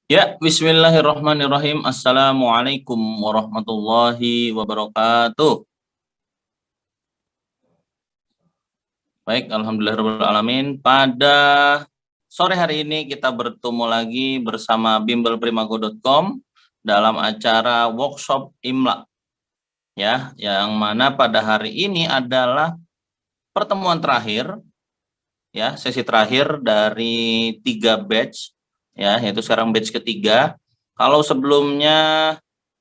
Ya, bismillahirrahmanirrahim. Assalamualaikum warahmatullahi wabarakatuh. Baik, alhamdulillahirrahmanirrahim. Pada sore hari ini kita bertemu lagi bersama bimbelprimago.com dalam acara workshop Imla. Ya, yang mana pada hari ini adalah pertemuan terakhir, ya, sesi terakhir dari 3 batch, ya, yaitu sekarang batch ketiga. Kalau sebelumnya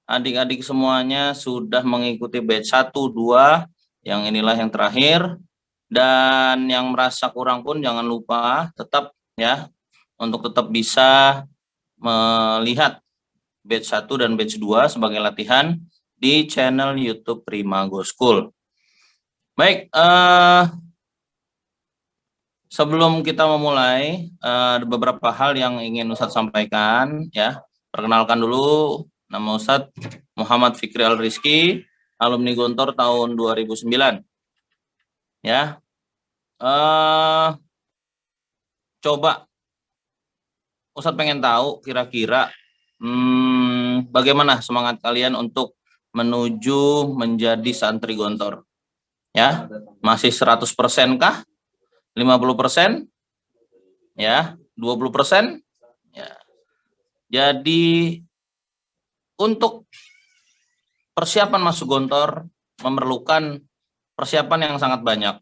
adik-adik semuanya sudah mengikuti batch 1, 2, yang inilah yang terakhir. Dan yang merasa kurang pun jangan lupa tetap, ya, untuk tetap bisa melihat batch 1 dan batch 2 sebagai latihan di channel YouTube Primago School. Baik, sebelum kita memulai, ada beberapa hal yang ingin Ustadz sampaikan, ya. Perkenalkan dulu, nama Ustadz Muhammad Fikri Al-Rizki, alumni Gontor tahun 2009. Ya, coba Ustadz pengen tahu kira-kira bagaimana semangat kalian untuk menuju menjadi santri Gontor. Ya, masih 100% kah? 50%? Ya, 20%? Ya. Jadi untuk persiapan masuk Gontor memerlukan persiapan yang sangat banyak.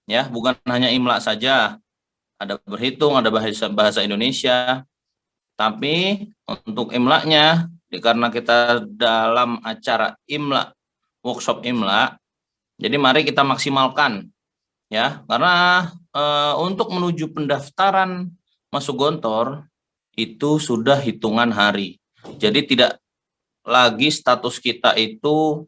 Ya, bukan hanya imla saja, ada berhitung, ada bahasa Indonesia. Tapi untuk imlanya, karena kita dalam acara imla, workshop imla, jadi mari kita maksimalkan, ya, karena untuk menuju pendaftaran masuk Gontor itu sudah hitungan hari. Jadi tidak lagi status kita itu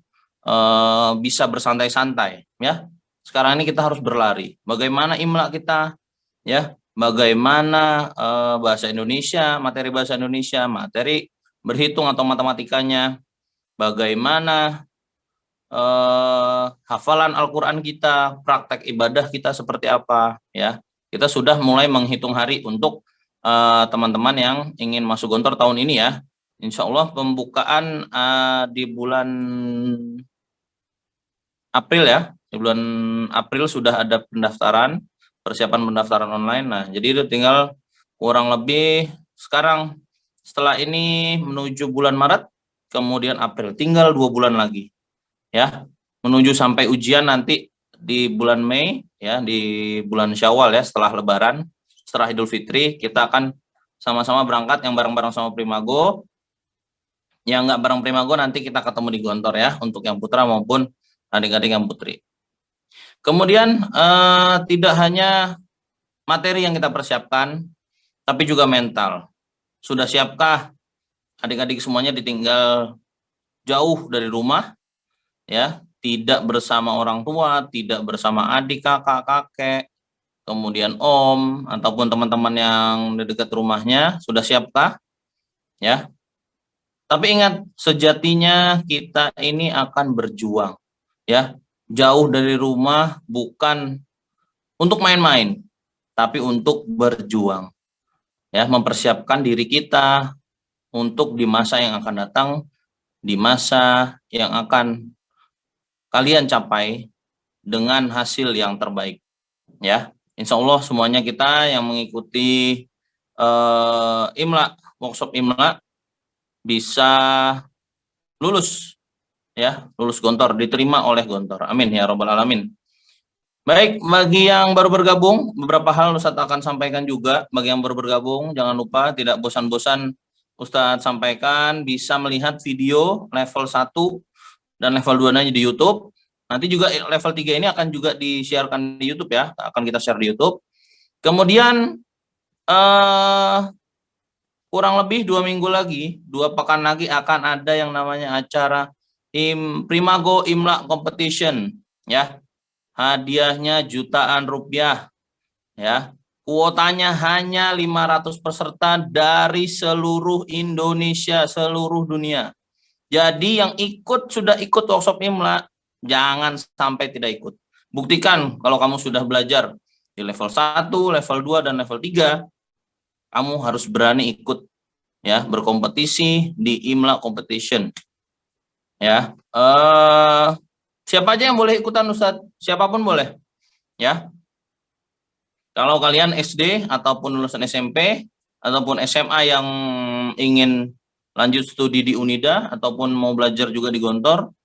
bisa bersantai-santai, ya. Sekarang ini kita harus berlari. Bagaimana imla kita, ya? Bagaimana bahasa Indonesia, materi berhitung atau matematikanya, bagaimana hafalan Al-Quran kita, praktek ibadah kita seperti apa, ya. Kita sudah mulai menghitung hari untuk teman-teman yang ingin masuk Gontor tahun ini, ya. Insya Allah pembukaan di bulan April, ya. Di bulan April sudah ada pendaftaran, persiapan pendaftaran online. Nah, jadi itu tinggal kurang lebih sekarang setelah ini menuju bulan Maret, kemudian April, tinggal 2 bulan lagi, ya, menuju sampai ujian nanti di bulan Mei, ya, di bulan Syawal, ya, setelah Lebaran, setelah Idul Fitri, kita akan sama-sama berangkat, yang bareng-bareng sama Primago, yang nggak bareng Primago nanti kita ketemu di Gontor, ya, untuk yang putra maupun adik-adik yang putri. Kemudian tidak hanya materi yang kita persiapkan, tapi juga mental. Sudah siapkah adik-adik semuanya ditinggal jauh dari rumah, ya, tidak bersama orang tua, tidak bersama adik, kakak, kakek, kemudian om, ataupun teman-teman yang di dekat rumahnya, sudah siapkah? Ya. Tapi ingat, sejatinya kita ini akan berjuang, ya. Jauh dari rumah bukan untuk main-main, tapi untuk berjuang, ya, mempersiapkan diri kita untuk di masa yang akan datang, di masa yang akan kalian capai dengan hasil yang terbaik, ya. Insya Allah semuanya kita yang mengikuti imla, workshop imla bisa lulus, ya, lulus Gontor, diterima oleh Gontor. Amin ya robbal alamin. Baik, bagi yang baru bergabung, beberapa hal Ustadz akan sampaikan juga. Bagi yang baru bergabung, jangan lupa tidak bosan-bosan Ustadz sampaikan, bisa melihat video level 1 dan level 2-nya di YouTube. Nanti juga level 3 ini akan juga disiarkan di YouTube, ya, akan kita share di YouTube. Kemudian kurang lebih 2 minggu lagi, 2 pekan lagi akan ada yang namanya acara Primago Imla Competition, ya. Hadiahnya jutaan rupiah, ya. Kuotanya hanya 500 peserta dari seluruh Indonesia, seluruh dunia. Jadi yang sudah ikut workshop imla, jangan sampai tidak ikut. Buktikan kalau kamu sudah belajar di level 1, level 2, dan level 3, kamu harus berani ikut ya, berkompetisi di IMLA competition. Ya, siapa aja yang boleh ikutan Ustadz? Siapapun boleh, ya. Kalau kalian SD ataupun lulusan SMP ataupun SMA yang ingin lanjut studi di Unida ataupun mau belajar juga di Gontor,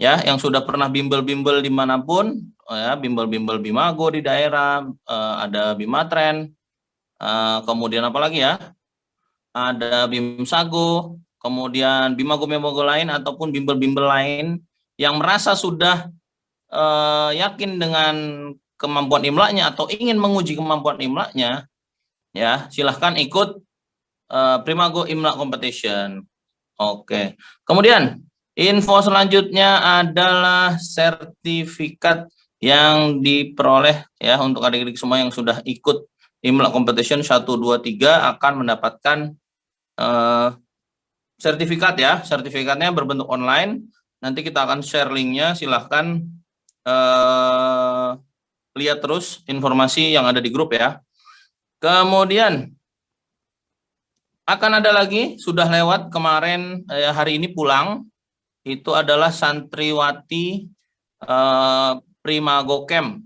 ya, yang sudah pernah bimbel-bimbel dimanapun, ya, bimbel-bimbel Bimago di daerah, ada Bimatren, kemudian apa lagi ya? Ada Bimsago, kemudian Bimago-Bimago lain ataupun bimbel-bimbel lain yang merasa sudah yakin dengan kemampuan imlanya atau ingin menguji kemampuan imlanya, ya, silahkan ikut Primago Imla Competition. Oke. Kemudian info selanjutnya adalah sertifikat yang diperoleh, ya, untuk adik-adik semua yang sudah ikut Imla Competition 1, 2, 3 akan mendapatkan sertifikat, ya. Sertifikatnya berbentuk online. Nanti kita akan share linknya. Silahkan lihat terus informasi yang ada di grup, ya. Kemudian akan ada lagi, sudah lewat kemarin, hari ini pulang, itu adalah santriwati Primago Camp,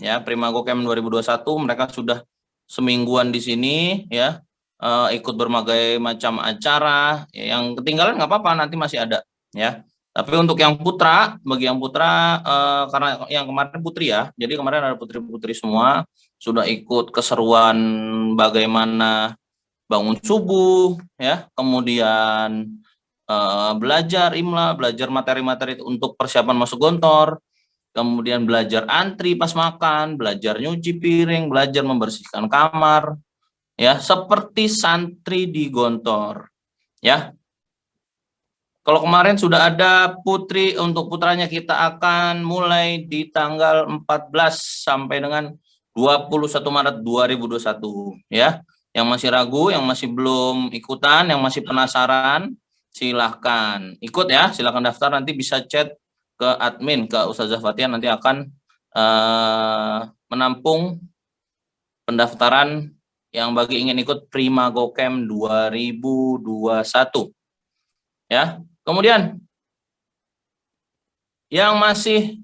ya, Primago Camp 2021. Mereka sudah semingguan di sini, ya, ikut berbagai macam acara. Yang ketinggalan nggak apa-apa, nanti masih ada, ya. Tapi untuk yang putra, bagi yang putra, karena yang kemarin putri, ya, jadi kemarin ada putri-putri semua sudah ikut keseruan bagaimana bangun subuh, ya, kemudian belajar imla, belajar materi-materi untuk persiapan masuk Gontor, kemudian belajar antri pas makan, belajar nyuci piring, belajar membersihkan kamar, ya, seperti santri di Gontor, ya. Kalau kemarin sudah ada putri, untuk putranya kita akan mulai di tanggal 14 sampai dengan 21 Maret 2021, ya. Yang masih ragu, yang masih belum ikutan, yang masih penasaran, silahkan ikut, ya. Silahkan daftar, nanti bisa chat ke admin, ke Ustazah Fatia, nanti akan menampung pendaftaran yang bagi ingin ikut Primago Camp 2021, ya. Kemudian yang masih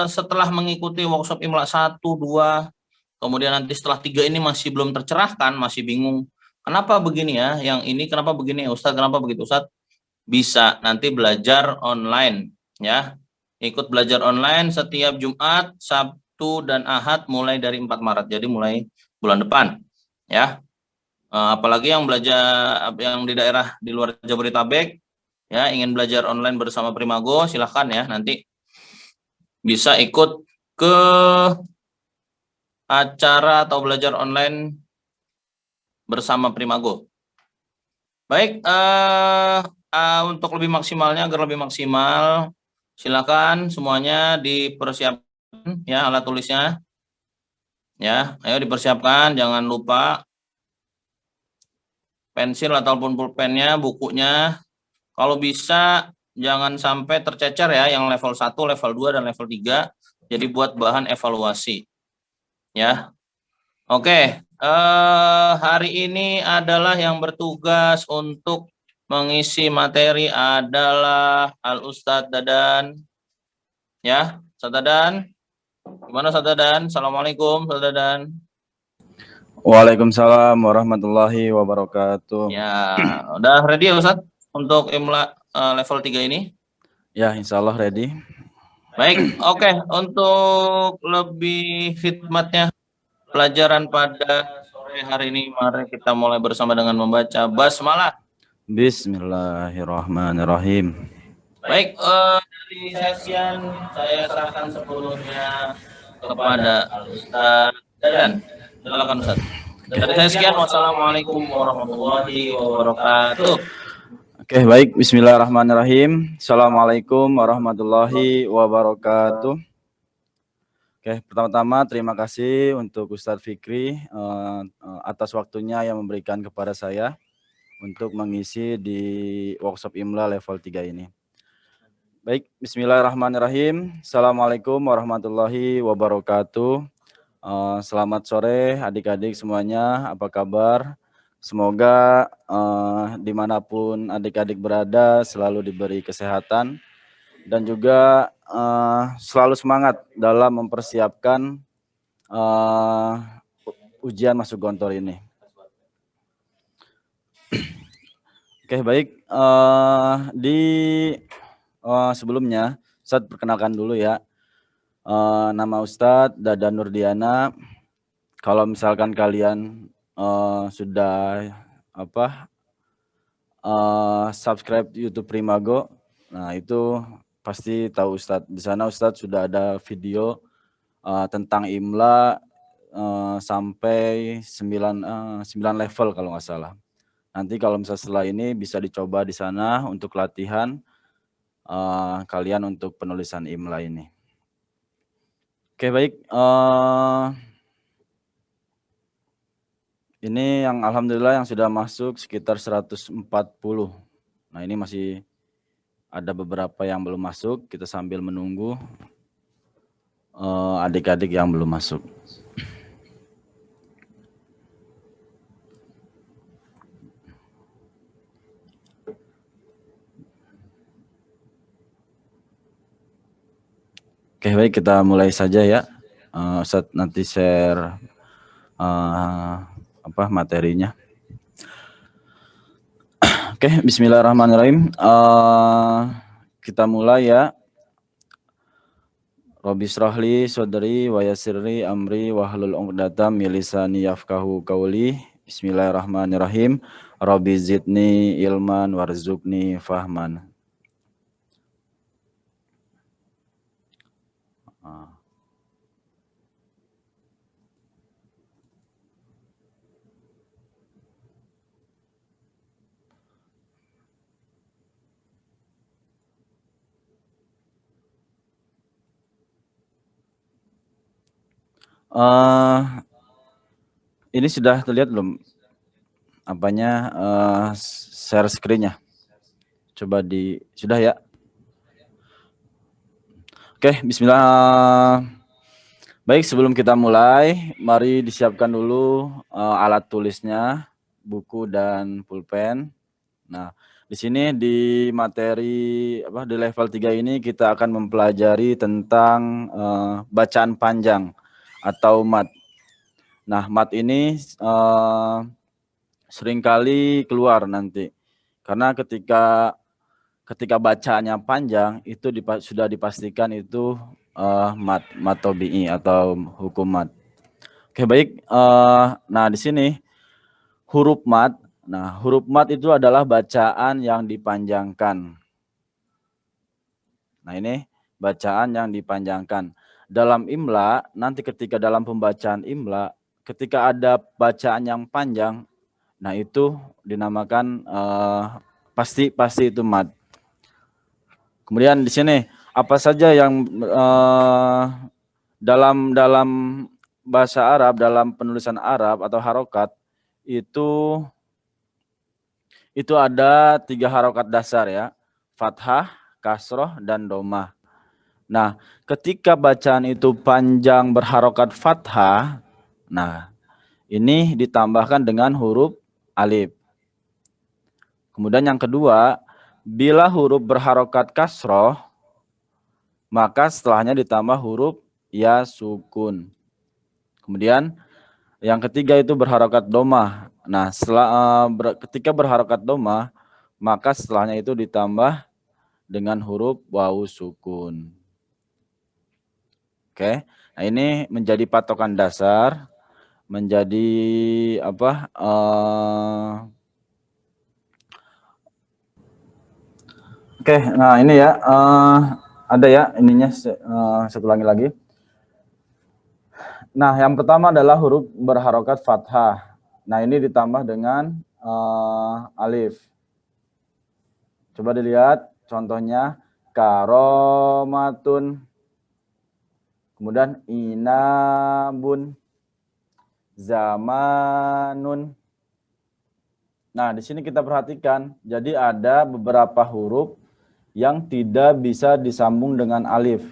setelah mengikuti workshop Imla 1, 2, kemudian nanti setelah 3 ini masih belum tercerahkan, masih bingung, kenapa begini ya, yang ini kenapa begini Ustadz, kenapa begitu Ustadz, bisa nanti belajar online, ya. Ikut belajar online setiap Jumat, Sabtu, dan Ahad mulai dari 4 Maret, jadi mulai bulan depan, ya. Apalagi yang belajar yang di daerah di luar Jabodetabek, ya, ingin belajar online bersama Primago, silahkan, ya, nanti bisa ikut ke acara atau belajar online bersama Primago. Baik, untuk lebih maksimalnya, agar lebih maksimal, silakan semuanya dipersiapkan, ya, alat tulisnya, ya, ayo dipersiapkan, jangan lupa pensil ataupun pulpennya, bukunya. Kalau bisa jangan sampai tercecer, ya, yang level 1, level 2, dan level 3, jadi buat bahan evaluasi, ya. Oke, hari ini adalah yang bertugas untuk mengisi materi adalah Al-Ustadz Dadan, ya. Ustadz Dadan, gimana Ustadz Dadan? Assalamualaikum Ustadz Dadan. Waalaikumsalam warahmatullahi wabarakatuh. Ya, udah ready ya Ustadz untuk Imla level 3 ini? Ya, insya Allah ready. Baik, oke. Untuk lebih khidmatnya pelajaran pada sore hari ini, mari kita mulai bersama dengan membaca basmalah. Bismillahirrahmanirrahim. Baik, dari saya sekian, saya serahkan sepenuhnya kepada Al-Ustadz Dadan. Silakan Ustadz. Dari saya sekian, wassalamualaikum warahmatullahi wabarakatuh. Oke, baik. Bismillahirrahmanirrahim. Assalamualaikum warahmatullahi wabarakatuh. Oke, pertama-tama terima kasih untuk Ustadz Fikri atas waktunya yang memberikan kepada saya untuk mengisi di workshop Imla level 3 ini. Baik, bismillahirrahmanirrahim. Assalamualaikum warahmatullahi wabarakatuh. Selamat sore adik-adik semuanya, apa kabar? Semoga dimanapun adik-adik berada selalu diberi kesehatan dan juga selalu semangat dalam mempersiapkan ujian masuk Gontor ini. Oke, baik. Sebelumnya, Ustadz perkenalkan dulu ya. Nama Ustadz Dadan Nurdiana. Kalau misalkan kalian sudah subscribe YouTube Primago, nah itu pasti tahu Ustadz. Di sana Ustadz sudah ada video tentang IMLA sampai 9 level kalau nggak salah. Nanti kalau misalnya setelah ini bisa dicoba di sana untuk latihan kalian untuk penulisan IMLA ini. Oke, baik. Ini yang alhamdulillah yang sudah masuk sekitar 140. Nah, ini masih ada beberapa yang belum masuk. Kita sambil menunggu adik-adik yang belum masuk. Oke, baik, kita mulai saja ya. Ustadz nanti share materinya. Oke, bismillahirrahmanirrahim. Kita mulai ya. Rabbi shrahli sodri wa yassirli amri wahlul 'uqdatam min lisani yafqahu qawli. Bismillahirrahmanirrahim. Rabbi zidni ilman warzuqni fahman. Ini sudah terlihat belum apanya share screen-nya? Coba sudah ya? Oke, bismillah. Baik, sebelum kita mulai, mari disiapkan dulu alat tulisnya, buku dan pulpen. Nah, di sini di materi di level 3 ini kita akan mempelajari tentang bacaan panjang atau mat. Nah, mat ini seringkali keluar nanti. Karena ketika bacaannya panjang itu sudah dipastikan itu mat tobi'i atau hukum mat. Oke, baik. Nah, di sini huruf mat. Nah, huruf mat itu adalah bacaan yang dipanjangkan. Nah, ini bacaan yang dipanjangkan. Dalam IMLA, nanti ketika dalam pembacaan IMLA, ketika ada bacaan yang panjang, nah itu dinamakan pasti itu mat. Kemudian di sini apa saja yang dalam bahasa Arab, dalam penulisan Arab atau harokat itu ada 3 harokat dasar ya, fathah, kasroh, dan domah. Nah, ketika bacaan itu panjang berharokat fathah, nah ini ditambahkan dengan huruf alif. Kemudian yang kedua, bila huruf berharokat kasroh, maka setelahnya ditambah huruf ya sukun. Kemudian yang ketiga itu berharokat domah. Nah, ketika berharokat domah, maka setelahnya itu ditambah dengan huruf wawu sukun. Oke, nah ini menjadi patokan dasar, menjadi Oke, nah ini ya, ada ya ininya, saya ulangi lagi. Nah, yang pertama adalah huruf berharokat fathah. Nah, ini ditambah dengan alif. Coba dilihat contohnya, karomatun, kemudian inabun, zamanun. Nah, di sini kita perhatikan, jadi ada beberapa huruf yang tidak bisa disambung dengan alif.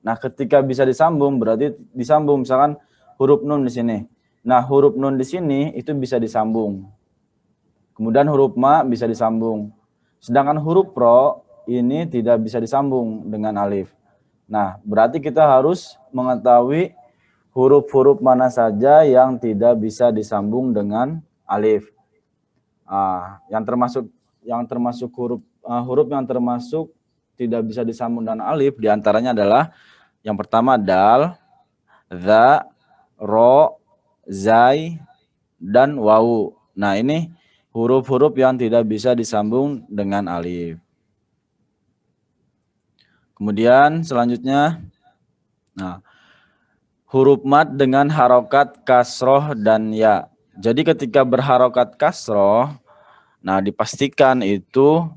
Nah, ketika bisa disambung berarti disambung, misalkan huruf nun di sini. Nah, huruf nun di sini itu bisa disambung. Kemudian huruf ma bisa disambung. Sedangkan huruf ro ini tidak bisa disambung dengan alif. Nah, berarti kita harus mengetahui huruf-huruf mana saja yang tidak bisa disambung dengan alif. Yang termasuk huruf yang termasuk tidak bisa disambung dengan alif diantaranya adalah yang pertama dal, za, ro, zai, dan wawu. Nah, ini huruf-huruf yang tidak bisa disambung dengan alif. Kemudian selanjutnya, nah, huruf mad dengan harokat kasroh dan ya. Jadi ketika berharokat kasroh, nah dipastikan itu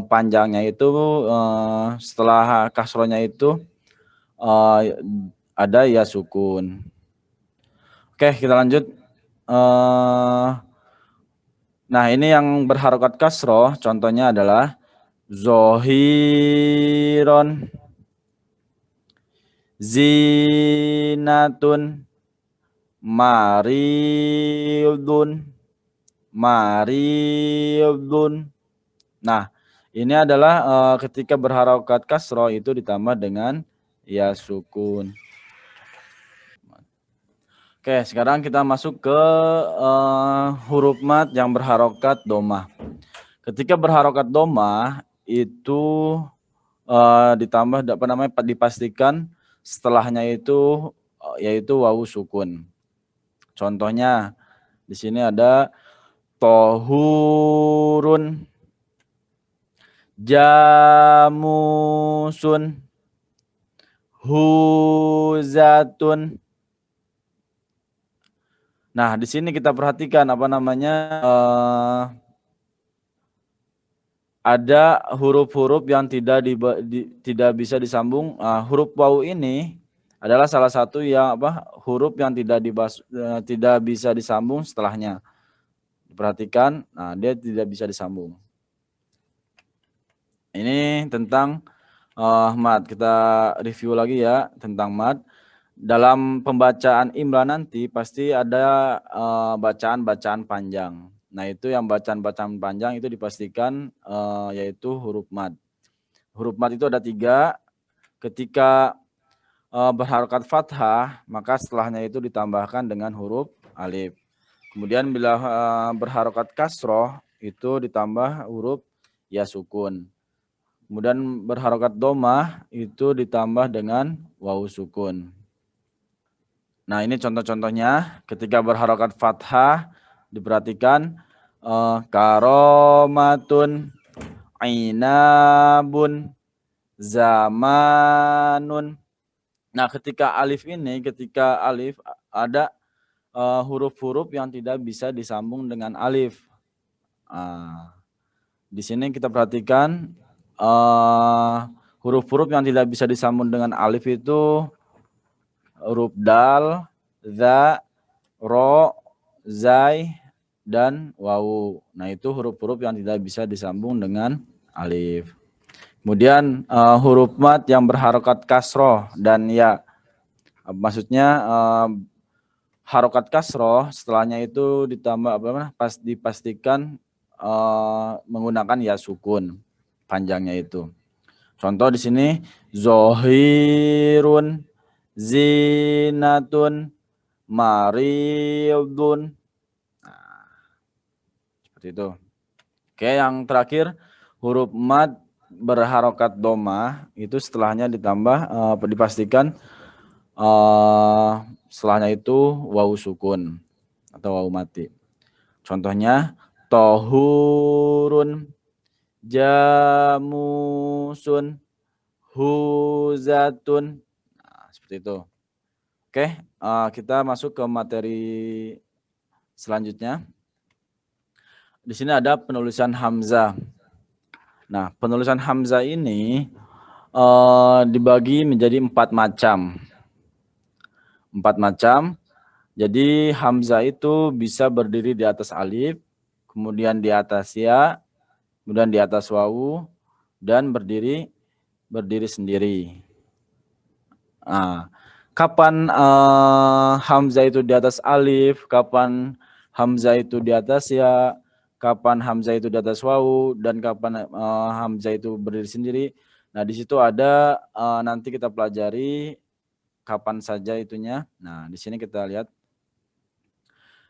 panjangnya itu setelah kasrohnya itu ada ya sukun. Oke, kita lanjut. Nah, ini yang berharokat kasroh, contohnya adalah zohiron, zinatun, mariyudun, mariyudun. Nah, ini adalah ketika berharokat kasroh itu ditambah dengan ya sukun. Oke, sekarang kita masuk ke huruf mad yang berharokat domah. Ketika berharokat domah itu ditambah dipastikan setelahnya itu yaitu wawu sukun. Contohnya di sini ada tohurun, jamusun, huzatun. Nah, di sini kita perhatikan ada huruf-huruf yang tidak bisa disambung. Huruf wawu ini adalah salah satu yang huruf yang tidak bisa disambung setelahnya. Diperhatikan, nah dia tidak bisa disambung. Ini tentang mad. Kita review lagi ya tentang mad. Dalam pembacaan imla nanti pasti ada bacaan-bacaan panjang. Nah, itu yang bacaan-bacaan panjang itu dipastikan yaitu huruf mad. Huruf mad itu ada 3. Ketika berharokat fathah, maka setelahnya itu ditambahkan dengan huruf alif. Kemudian bila berharokat kasroh, itu ditambah huruf ya sukun. Kemudian berharokat domah, itu ditambah dengan wawu sukun. Nah, ini contoh-contohnya. Ketika berharokat fathah, diperhatikan karomatun, ainabun, zamanun. Nah, ketika alif ada huruf-huruf yang tidak bisa disambung dengan alif. Di sini kita perhatikan huruf-huruf yang tidak bisa disambung dengan alif itu huruf dal, za, ro, zai, dan wawu. Nah, itu huruf-huruf yang tidak bisa disambung dengan alif. Kemudian huruf mad yang berharokat kasroh dan ya. Maksudnya harokat kasroh setelahnya itu ditambah dipastikan menggunakan ya sukun panjangnya itu. Contoh di sini zohirun, zinatun, mariyudun. Nah, seperti itu. Oke, yang terakhir huruf mad berharokat domah itu setelahnya ditambah dipastikan setelahnya itu wawu sukun atau wawu mati. Contohnya tohurun, jamusun, huzatun. Nah, seperti itu. Oke, kita masuk ke materi selanjutnya. Di sini ada penulisan hamzah. Nah, penulisan hamzah ini dibagi menjadi 4 macam. 4 macam. Jadi hamzah itu bisa berdiri di atas alif, kemudian di atas ya, kemudian di atas wawu, dan berdiri sendiri. Nah, kapan hamzah itu di atas alif, kapan hamzah itu di atas ya, kapan hamzah itu di atas wawu, dan kapan hamzah itu berdiri sendiri. Nah, di situ ada nanti kita pelajari kapan saja itunya. Nah, di sini kita lihat.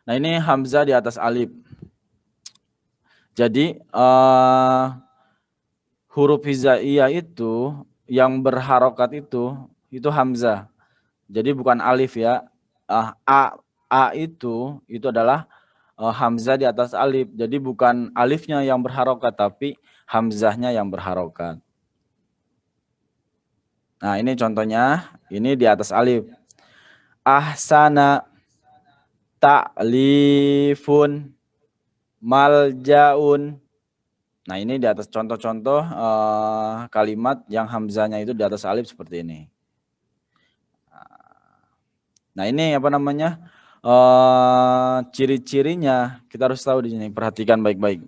Nah, ini hamzah di atas alif. Jadi huruf hijaiyah itu yang berharokat itu hamzah. Jadi bukan alif ya. A itu adalah hamzah di atas alif. Jadi bukan alifnya yang berharokat, tapi hamzahnya yang berharokat. Nah, ini contohnya, ini di atas alif. Ahsana, ta'lifun, maljaun. Nah, ini di atas contoh-contoh kalimat yang hamzahnya itu di atas alif seperti ini. Nah, ini apa namanya? Ciri-cirinya kita harus tahu di sini, perhatikan baik-baik.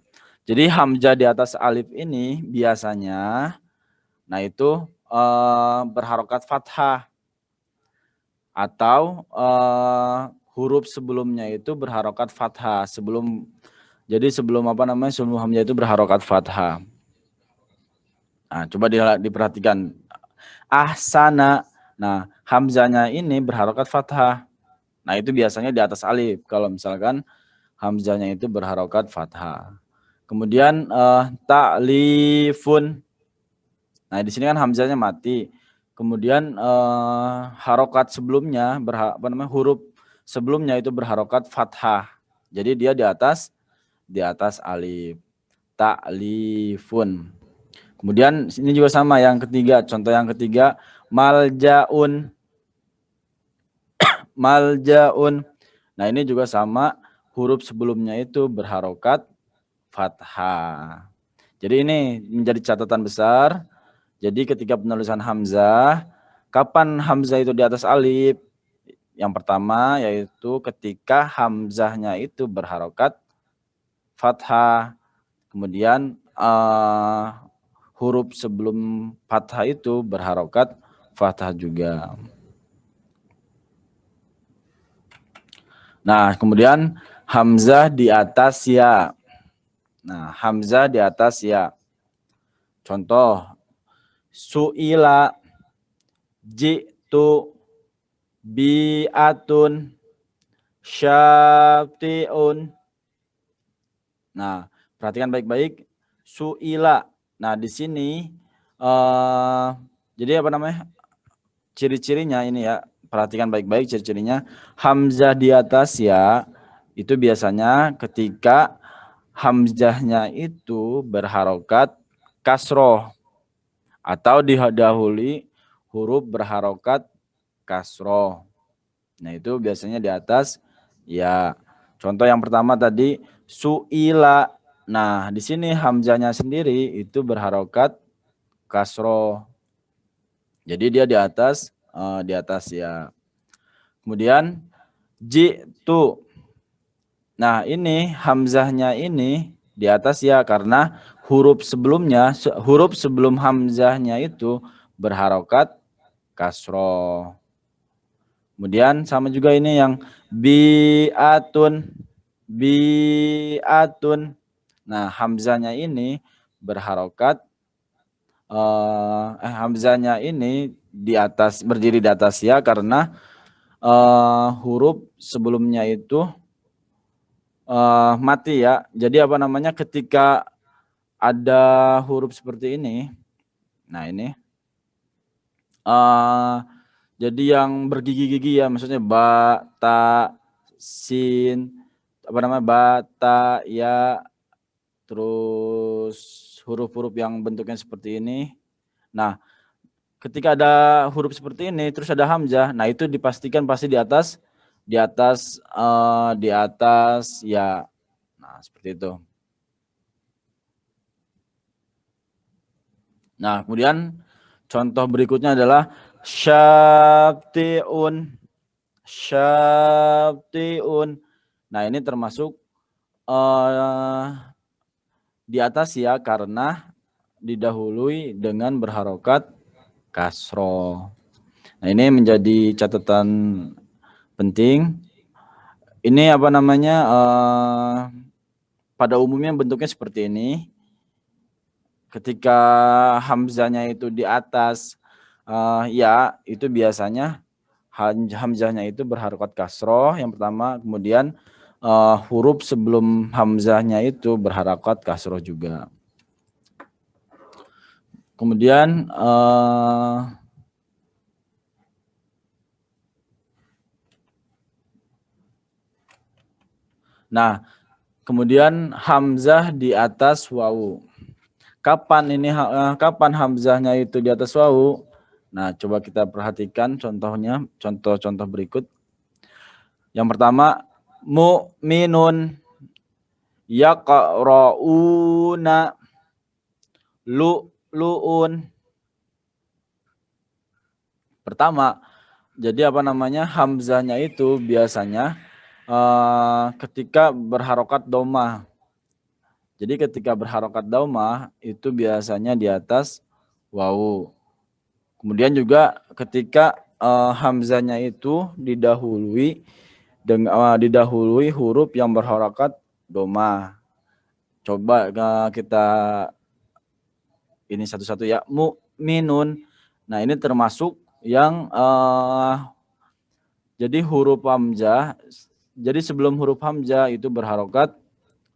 Jadi hamzah di atas alif ini biasanya itu berharokat fathah, atau huruf sebelumnya itu berharokat fathah sebelum sebelum hamzah itu berharokat fathah. Nah, coba diperhatikan. Ahsana. Nah, hamzahnya ini berharokat fathah. Nah, itu biasanya di atas alif kalau misalkan hamzahnya itu berharokat fathah. Kemudian ta'lifun. Nah, di sini kan hamzahnya mati. Kemudian harokat sebelumnya huruf sebelumnya itu berharokat fathah. Jadi dia di atas alif. Ta'lifun. Kemudian ini juga sama yang ketiga, contoh yang ketiga, maljaun. Maljaun. Nah, ini juga sama, huruf sebelumnya itu berharokat fathah. Jadi ini menjadi catatan besar. Jadi ketika penulisan hamzah, kapan hamzah itu di atas alif? Yang pertama yaitu ketika hamzahnya itu berharokat fathah. Kemudian huruf sebelum fathah itu berharokat fathah juga. Nah, kemudian hamzah di atas ya. Nah, hamzah di atas ya. Contoh, su'ila, ji'tu, bi'atun, syafti'un. Nah, perhatikan baik-baik. Su'ila. Nah, di sini jadi apa namanya? Ciri-cirinya ini ya. Perhatikan baik-baik ciri-cirinya. Hamzah di atas ya, itu biasanya ketika hamzahnya itu berharokat kasroh atau didahului huruf berharokat kasroh. Nah, itu biasanya di atas ya. Contoh yang pertama tadi su'ila. Nah, di sini hamzahnya sendiri itu berharokat kasroh. Jadi dia di atas ya. Kemudian ji'tu. Nah, ini hamzahnya ini di atas ya karena huruf sebelum hamzahnya itu berharokat kasroh. Kemudian sama juga ini yang bi'atun. Nah, hamzahnya ini berharokat hamzahnya ini berdiri di atas ya karena huruf sebelumnya itu mati ya. Jadi apa namanya, ketika ada huruf seperti ini, nah ini jadi yang bergigi-gigi ya, maksudnya ba, ta, sin, ba, ta, ya, terus huruf-huruf yang bentuknya seperti ini. Nah, ketika ada huruf seperti ini terus ada hamzah, nah itu dipastikan pasti di atas ya. Nah, seperti itu. Nah, kemudian contoh berikutnya adalah syafti'un. Nah, ini termasuk di atas ya karena didahului dengan berharokat kasroh. Nah, ini menjadi catatan penting. Ini apa namanya, pada umumnya bentuknya seperti ini. Ketika hamzahnya itu di atas ya, itu biasanya hamzahnya itu berharokat kasroh yang pertama, kemudian huruf sebelum hamzahnya itu berharokat kasroh juga. Kemudian nah, kemudian hamzah di atas wawu. Kapan hamzahnya itu di atas wawu? Nah, coba kita perhatikan contohnya, contoh-contoh berikut. Yang pertama, mu'minun, yaqra'una, lu'un. Pertama, jadi apa namanya, hamzahnya itu biasanya ketika berharokat domah. Jadi ketika berharokat domah itu biasanya di atas wawu. Kemudian juga ketika hamzahnya itu didahului huruf yang berharokat domah. Coba kita ini satu-satu ya. Mu'minun. Nah, ini termasuk yang jadi huruf hamzah. Jadi sebelum huruf hamzah itu berharokat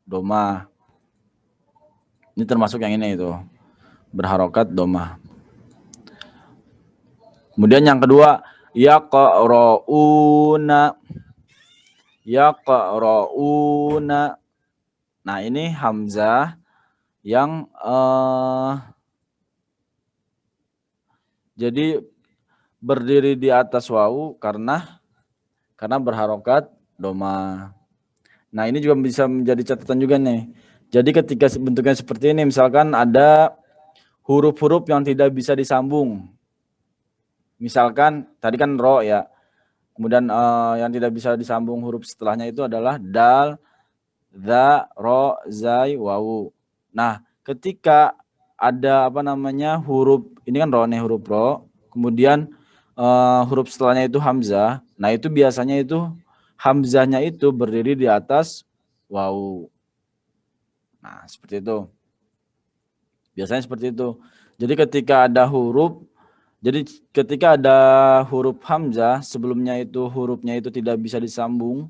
domah. Ini termasuk yang ini itu. Berharokat domah. Kemudian yang kedua, yaqra'una. Yaqra'una. Nah, ini hamzah yang jadi berdiri di atas wawu karena berharokat domah. Nah, ini juga bisa menjadi catatan juga nih. Jadi ketika bentuknya seperti ini, misalkan ada huruf-huruf yang tidak bisa disambung. Misalkan tadi kan ro ya. Kemudian yang tidak bisa disambung huruf setelahnya itu adalah dal, za, ro, zai, wawu. Nah, ketika ada apa namanya huruf, ini kan ro nih, huruf ro. Kemudian huruf setelahnya itu hamzah. Nah, itu biasanya itu hamzahnya itu berdiri di atas wawu. Nah, seperti itu. Biasanya seperti itu. Jadi ketika ada huruf hamzah, sebelumnya itu hurufnya itu tidak bisa disambung.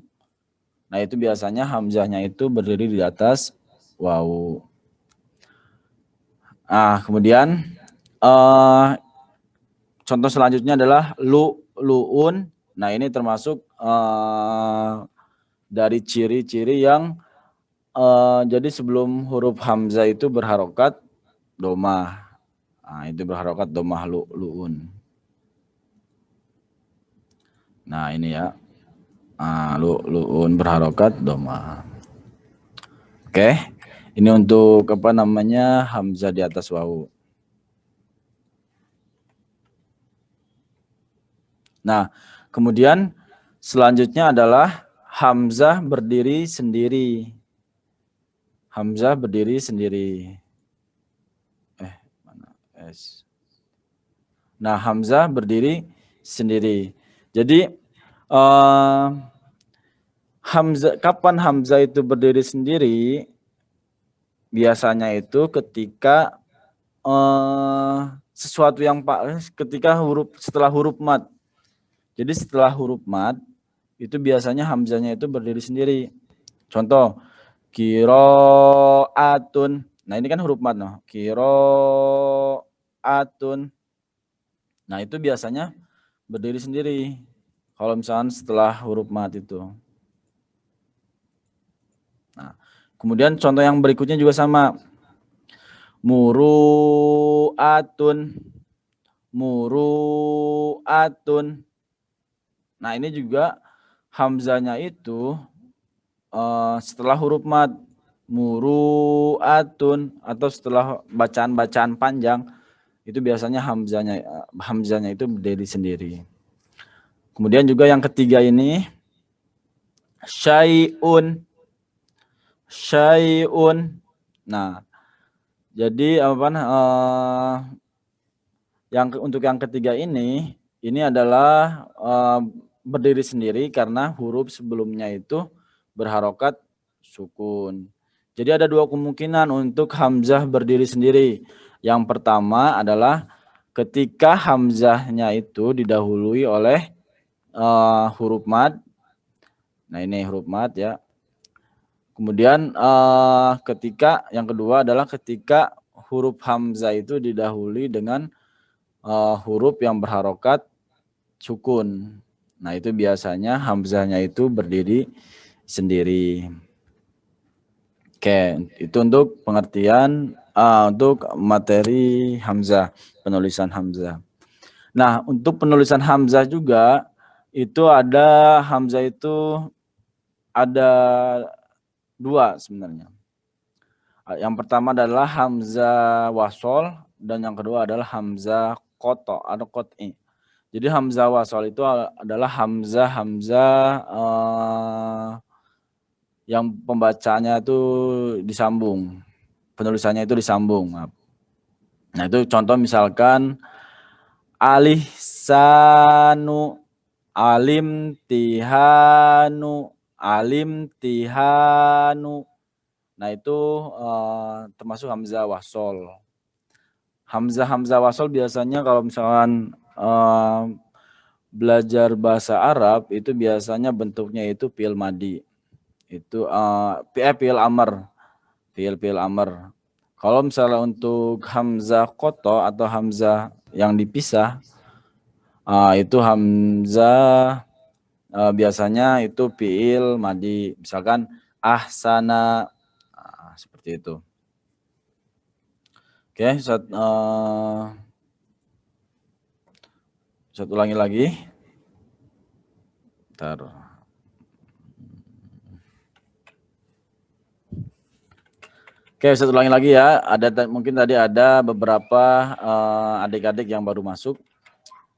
Nah, itu biasanya hamzahnya itu berdiri di atas wawu. Nah, kemudian contoh selanjutnya adalah lu'un. Nah, ini termasuk dari ciri-ciri yang jadi sebelum huruf hamzah itu berharokat domah. Nah, itu berharokat domah lu'un. Nah, ini ya. Lu'un berharokat domah. Oke. Ini untuk apa namanya hamzah di atas wawu. Nah, kemudian selanjutnya adalah hamzah berdiri sendiri. Hamzah berdiri sendiri. Mana S? Nah, hamzah berdiri sendiri. Jadi kapan hamzah itu berdiri sendiri? Biasanya itu ketika sesuatu yang ketika setelah huruf mad. Jadi setelah huruf mad itu biasanya hamzahnya itu berdiri sendiri. Contoh kiroatun. Nah, ini kan huruf mad noh. Kiroatun. Nah, itu biasanya berdiri sendiri. Kalau misalnya setelah huruf mad itu. Nah, kemudian contoh yang berikutnya juga sama. Muru'atun. Muru'atun. Nah, ini juga hamzahnya itu setelah huruf mad. Muru'atun atau setelah bacaan-bacaan panjang itu biasanya hamzahnya itu berdiri sendiri. Kemudian juga yang ketiga ini syai'un. Syai'un. Nah, jadi untuk yang ketiga ini adalah berdiri sendiri karena huruf sebelumnya itu berharokat sukun. Jadi ada dua kemungkinan untuk hamzah berdiri sendiri. Yang pertama adalah ketika hamzahnya itu didahului oleh huruf mad. Nah ini huruf mad ya. Kemudian ketika yang kedua adalah ketika huruf hamzah itu didahului dengan huruf yang berharokat sukun. Nah itu biasanya hamzahnya itu berdiri sendiri. Oke, itu untuk pengertian untuk materi hamzah, penulisan hamzah. Nah, untuk penulisan hamzah juga itu ada hamzah itu ada dua sebenarnya. Yang pertama adalah hamzah wasol dan yang kedua adalah hamzah koto atau kot'i. Jadi hamzah wasol itu adalah hamzah yang pembacanya itu disambung, penulisannya itu disambung. Nah itu contoh misalkan alih sanu, alim tihanu, alim tihanu. Nah itu termasuk hamzah wasol. Hamzah wasol biasanya kalau misalkan belajar bahasa Arab itu biasanya bentuknya itu fi'il madi. Itu fi'il amr. Fi'il amr. Kalau misalnya untuk hamzah koto atau hamzah yang dipisah itu hamzah biasanya itu fi'il madi. Misalkan ahsana seperti itu. Oke, saya ulangi lagi. Bentar. Oke, saya ulangi lagi ya. Mungkin tadi ada beberapa adik-adik yang baru masuk.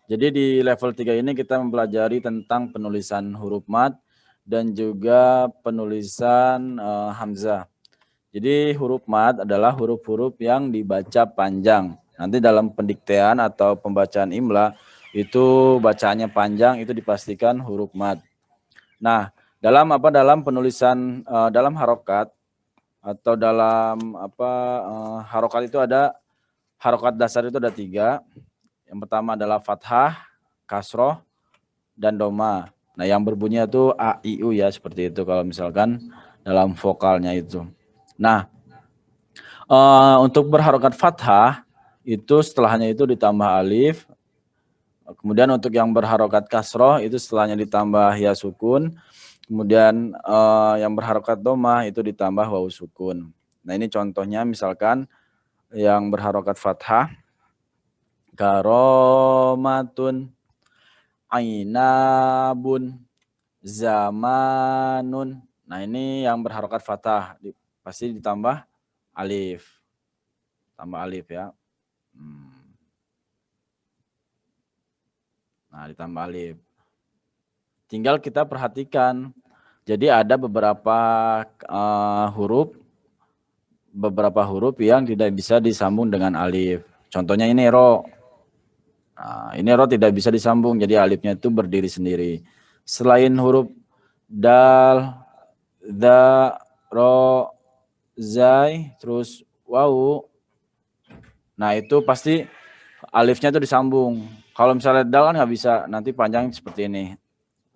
Jadi di level 3 ini kita mempelajari tentang penulisan huruf mad dan juga penulisan hamzah. Jadi huruf mad adalah huruf-huruf yang dibaca panjang. Nanti dalam pendiktean atau pembacaan imla itu bacaannya panjang, itu dipastikan huruf mad. Nah, dalam penulisan dalam harokat atau dalam harokat itu ada harokat dasar itu ada 3. Yang pertama adalah fathah, kasroh, dan doma. Nah yang berbunyi itu a, i, u ya seperti itu kalau misalkan dalam vokalnya itu. Nah untuk berharokat fathah itu setelahnya itu ditambah alif. Kemudian untuk yang berharokat kasroh itu setelahnya ditambah ya sukun. Kemudian yang berharokat domah itu ditambah waw sukun. Nah ini contohnya misalkan yang berharokat fathah, karomatun, ainabun, zamanun. Nah ini yang berharokat fathah pasti ditambah alif. Tambah alif ya. Nah ditambah alif. Tinggal kita perhatikan. Jadi ada beberapa huruf yang tidak bisa disambung dengan alif. Contohnya ini ro. Nah, ini ro tidak bisa disambung, jadi alifnya itu berdiri sendiri. Selain huruf dal, da, ro, zai, terus wawu. Nah itu pasti alifnya itu disambung. Kalau misalnya dal kan nggak bisa, nanti panjang seperti ini.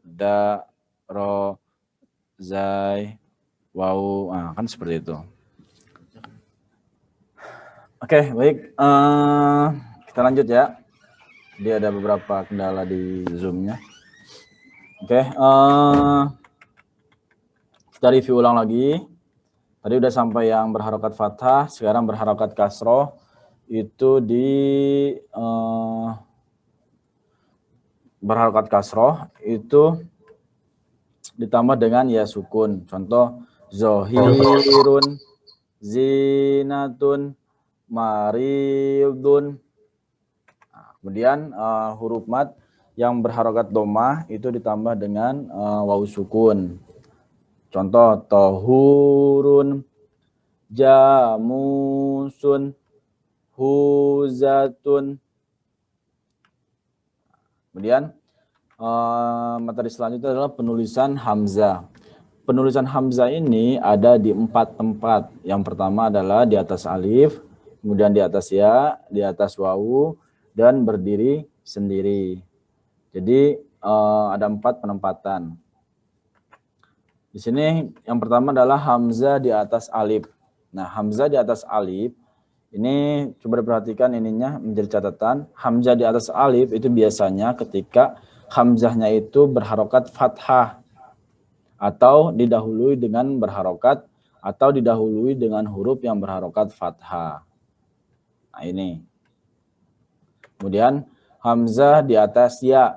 Da, ro, zai, wawu, nah, kan seperti itu. Oke, baik. Kita lanjut ya. Dia ada beberapa kendala di Zoom-nya. Oke, kita review ulang lagi. Tadi udah sampai yang berharokat fathah, sekarang berharokat kasroh. Itu di berharokat kasroh itu ditambah dengan ya sukun. Contoh zohirun, zinatun, maridun. Nah, kemudian huruf mad yang berharokat domah itu ditambah dengan waw sukun. Contoh tohurun, jamusun, huzatun. Kemudian materi selanjutnya adalah penulisan hamzah. penulisan hamzah ini ada di 4 tempat. Yang pertama adalah di atas alif, kemudian di atas ya, di atas wawu, dan berdiri sendiri. Jadi ada 4 penempatan. Di sini yang pertama adalah hamzah di atas alif. Nah, hamzah di atas alif ini coba diperhatikan ininya menjadi catatan. Hamzah di atas alif itu biasanya ketika hamzahnya itu berharokat fathah atau didahului dengan berharokat atau didahului dengan huruf yang berharokat fathah. Nah, ini. Kemudian hamzah di atas ya.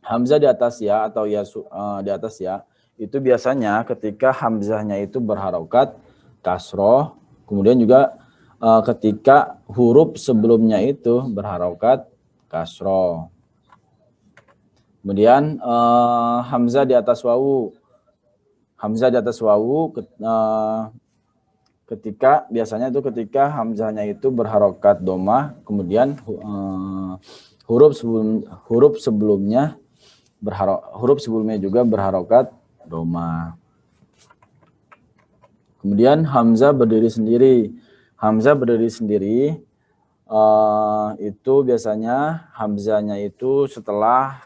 Hamzah di atas ya atau ya di atas ya itu biasanya ketika hamzahnya itu berharokat kasroh, kemudian juga ketika huruf sebelumnya itu berharokat kasroh. Kemudian hamzah di atas wawu. Hamzah di atas wawu ketika biasanya itu ketika hamzahnya itu berharokat domah, kemudian huruf sebelumnya huruf sebelumnya juga berharokat doma. Kemudian hamzah berdiri sendiri. Hamzah berdiri sendiri itu biasanya hamzahnya itu setelah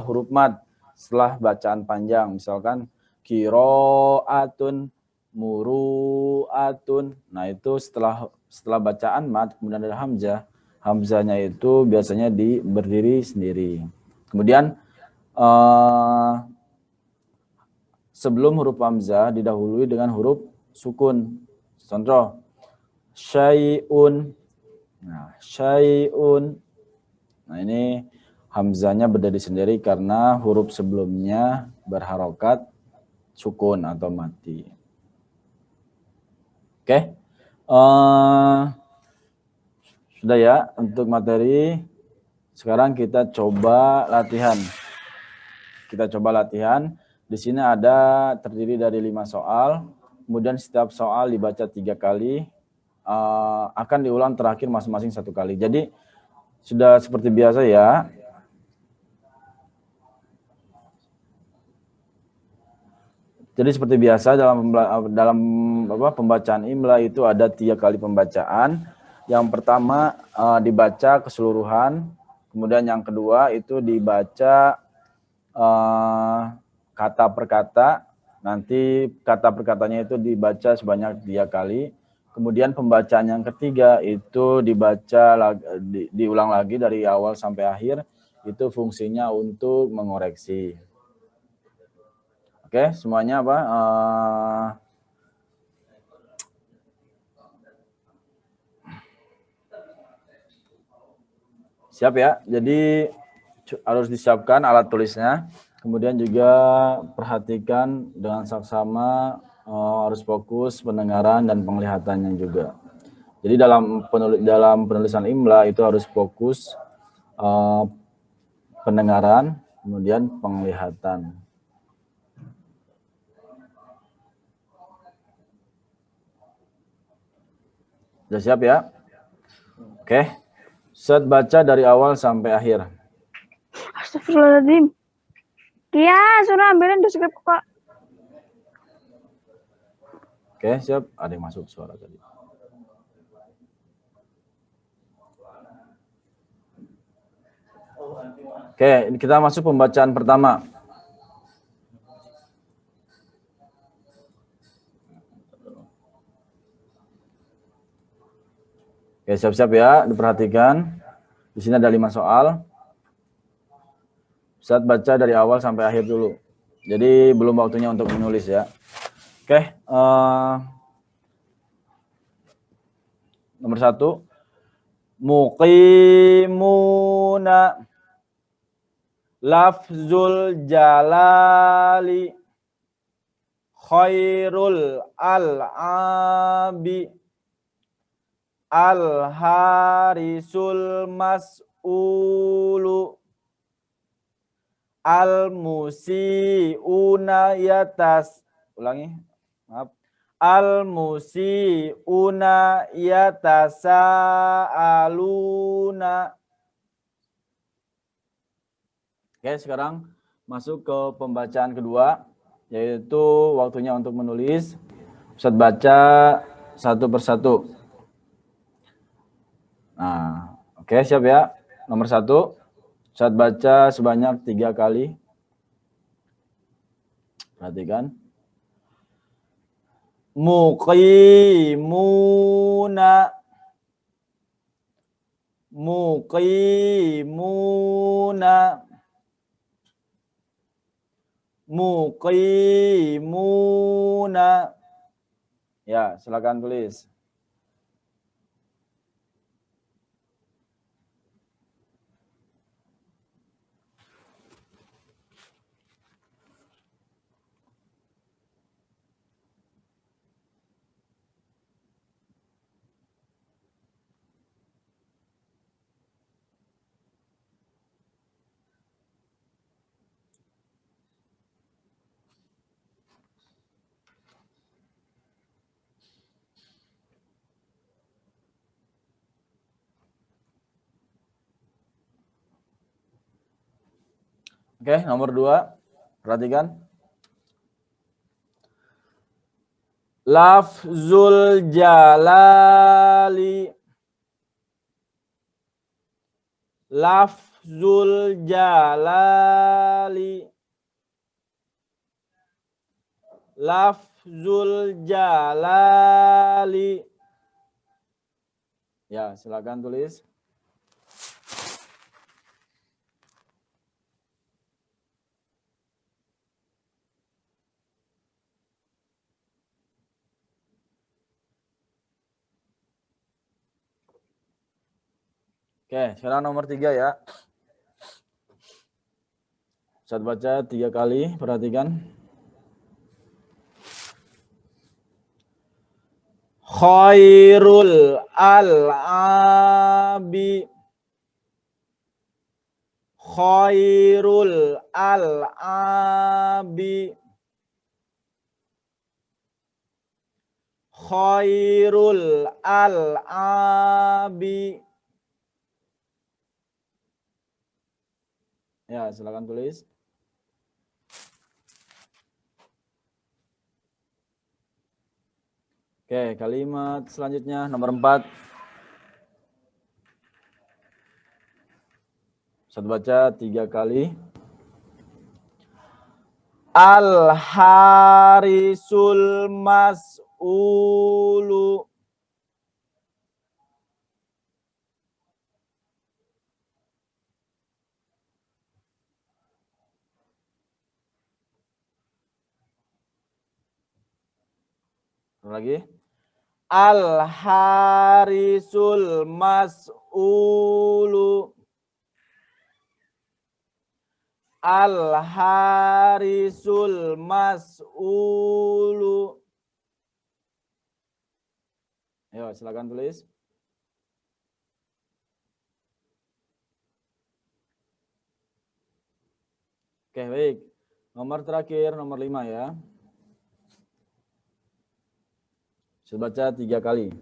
huruf mad, setelah bacaan panjang, misalkan kiroatun, muruatun. Nah, itu setelah bacaan mad kemudian ada hamzah. Hamzahnya itu biasanya berdiri sendiri. Kemudian sebelum huruf hamzah didahului dengan huruf sukun. Contoh, syai'un. Nah, syai'un. Nah, ini hamzahnya berdiri sendiri karena huruf sebelumnya berharokat sukun atau mati. Oke. Sudah ya untuk materi. Sekarang kita coba latihan. Di sini ada terdiri dari 5 soal. Kemudian setiap soal dibaca 3 kali. Akan diulang terakhir masing-masing 1 kali. Jadi sudah seperti biasa ya. Jadi seperti biasa dalam pembacaan imla itu ada 3 kali pembacaan. Yang pertama dibaca keseluruhan. Kemudian yang kedua itu dibaca kata per kata. Nanti kata per katanya itu dibaca sebanyak 3 kali. Kemudian pembacaan yang ketiga itu diulang lagi dari awal sampai akhir. Itu fungsinya untuk mengoreksi. Oke, semuanya apa? Siap ya. Jadi harus disiapkan alat tulisnya. Kemudian juga perhatikan dengan saksama, harus fokus pendengaran dan penglihatannya juga. Jadi dalam penulisan imla itu harus fokus pendengaran, kemudian penglihatan. Sudah siap ya? Oke. Set baca dari awal sampai akhir. Astagfirullahaladzim. Iya, suruh ambilin di skrip kok. Oke, siap. Ada yang masuk suara tadi. Oke, kita masuk pembacaan pertama. Oke, siap-siap ya, diperhatikan. Di sini ada 5 soal. Saat baca dari awal sampai akhir dulu. Jadi belum waktunya untuk menulis ya. Oke, nomor 1. Muqimuna. Lafzul jalali. Khairul al-abi. Al-harisul mas'ulu. Al-musi'una ulangi, maaf. Al-musi'una yatasa'aluna. Oke, sekarang masuk ke pembacaan kedua. yaitu waktunya untuk menulis. Ustadz baca satu persatu. Nah, oke, siap ya. Nomor 1, Ustadz baca sebanyak 3 kali. Perhatikan. Muqimuna. Muqimuna. Muqimuna. Ya, silakan tulis. Oke, nomor 2. Perhatikan. Lafzul jalali. Lafzul jalali. Lafzul jalali. Ya, silakan tulis. Oke, sekarang nomor 3 ya. Ustadz baca 3 kali, perhatikan. Khairul al'abi. Khairul al'abi. Khairul al'abi. Ya, silakan tulis. Oke, kalimat selanjutnya nomor 4. Ustadz baca 3 kali. Al-harisul mas'ulu. Lagi. Al-harisul mas'ulu. Al-harisul mas'ulu. Ayo, silakan tulis. Oke, baik. Nomor terakhir, nomor 5 ya. Saya baca 3 kali.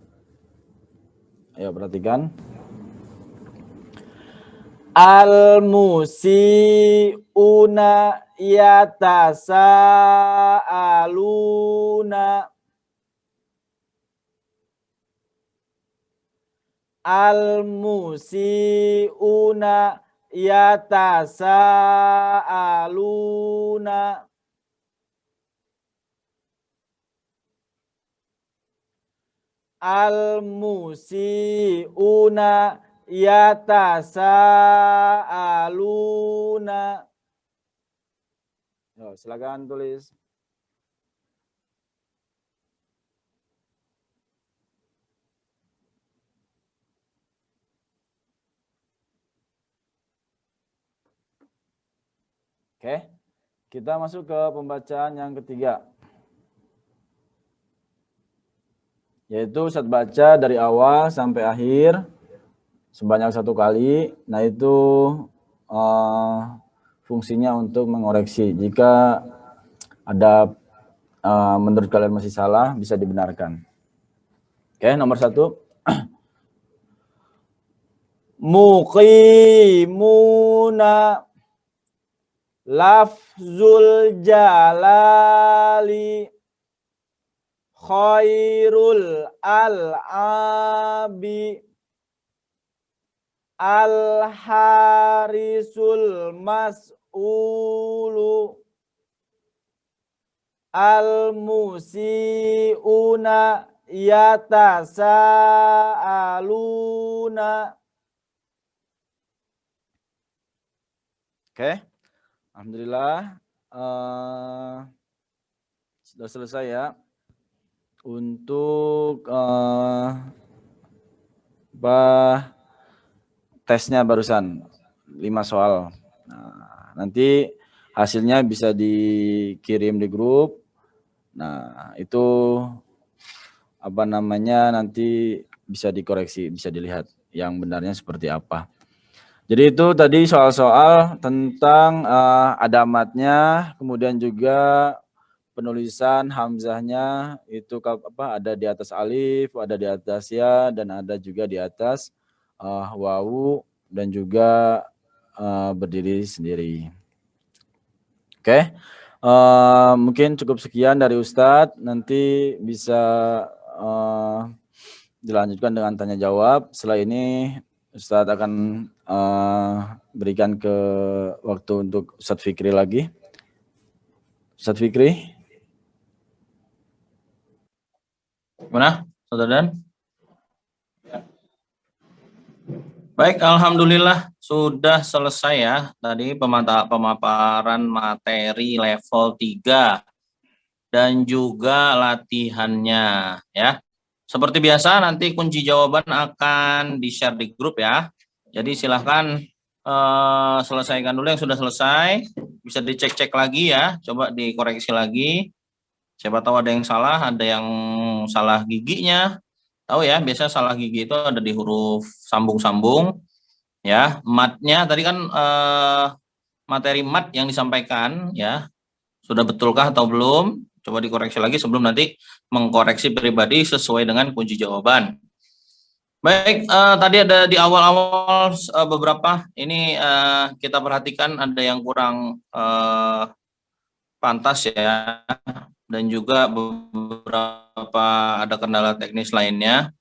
Ayo, perhatikan. Al-musi'una yatasa'aluna. Al-musi'una yatasa'aluna. Al-musi'una yatasa'aluna. Yo, silakan tulis. Oke, kita masuk ke pembacaan yang ketiga. Yaitu Ustadz baca dari awal sampai akhir sebanyak 1 kali. Nah, itu fungsinya untuk mengoreksi. Jika ada menurut kalian masih salah, bisa dibenarkan. Oke, nomor 1. Muqimuna. Lafzul jalali khairul al-abi al-harisul mas'ulu al-musi'una yatasa'aluna. Oke, alhamdulillah sudah selesai ya untuk tesnya barusan 5 soal. Nah, nanti hasilnya bisa dikirim di grup. Nah, itu apa namanya nanti bisa dikoreksi, bisa dilihat yang benarnya seperti apa. Jadi itu tadi soal-soal tentang adamatnya, kemudian juga penulisan hamzahnya itu ada di atas alif, ada di atas ya, dan ada juga di atas wawu dan juga berdiri sendiri. Oke, mungkin cukup sekian dari Ustadz. Nanti bisa dilanjutkan dengan tanya jawab. Setelah ini Ustadz akan berikan ke waktu untuk Ustadz Fikri lagi. Ustadz Fikri. Gimana, Saudara Dan? Baik, alhamdulillah sudah selesai ya tadi pemaparan materi level 3 dan juga latihannya ya. Seperti biasa nanti kunci jawaban akan di-share di grup ya. Jadi silahkan selesaikan dulu yang sudah selesai, bisa dicek-cek lagi ya, coba dikoreksi lagi. Siapa tahu ada yang salah giginya. Tahu ya, biasanya salah gigi itu ada di huruf sambung-sambung ya. Matnya tadi kan materi mat yang disampaikan ya, sudah betulkah atau belum? Coba dikoreksi lagi sebelum nanti mengkoreksi pribadi sesuai dengan kunci jawaban. Baik, tadi ada di awal-awal beberapa ini kita perhatikan ada yang kurang pantas ya, dan juga beberapa ada kendala teknis lainnya.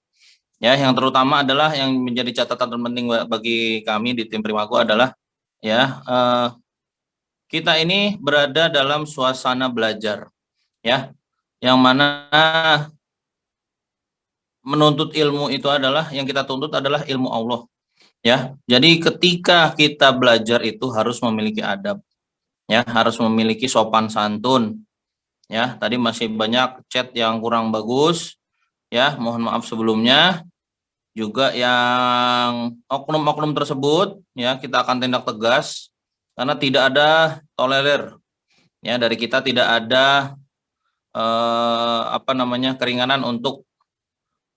Ya, yang terutama adalah yang menjadi catatan terpenting bagi kami di tim Primago adalah ya kita ini berada dalam suasana belajar ya, yang mana menuntut ilmu itu adalah yang kita tuntut adalah ilmu Allah ya. Jadi ketika kita belajar itu harus memiliki adab ya, harus memiliki sopan santun ya. Tadi masih banyak chat yang kurang bagus ya, mohon maaf sebelumnya. Juga yang oknum-oknum tersebut ya kita akan tindak tegas karena tidak ada tolerir ya, dari kita tidak ada keringanan untuk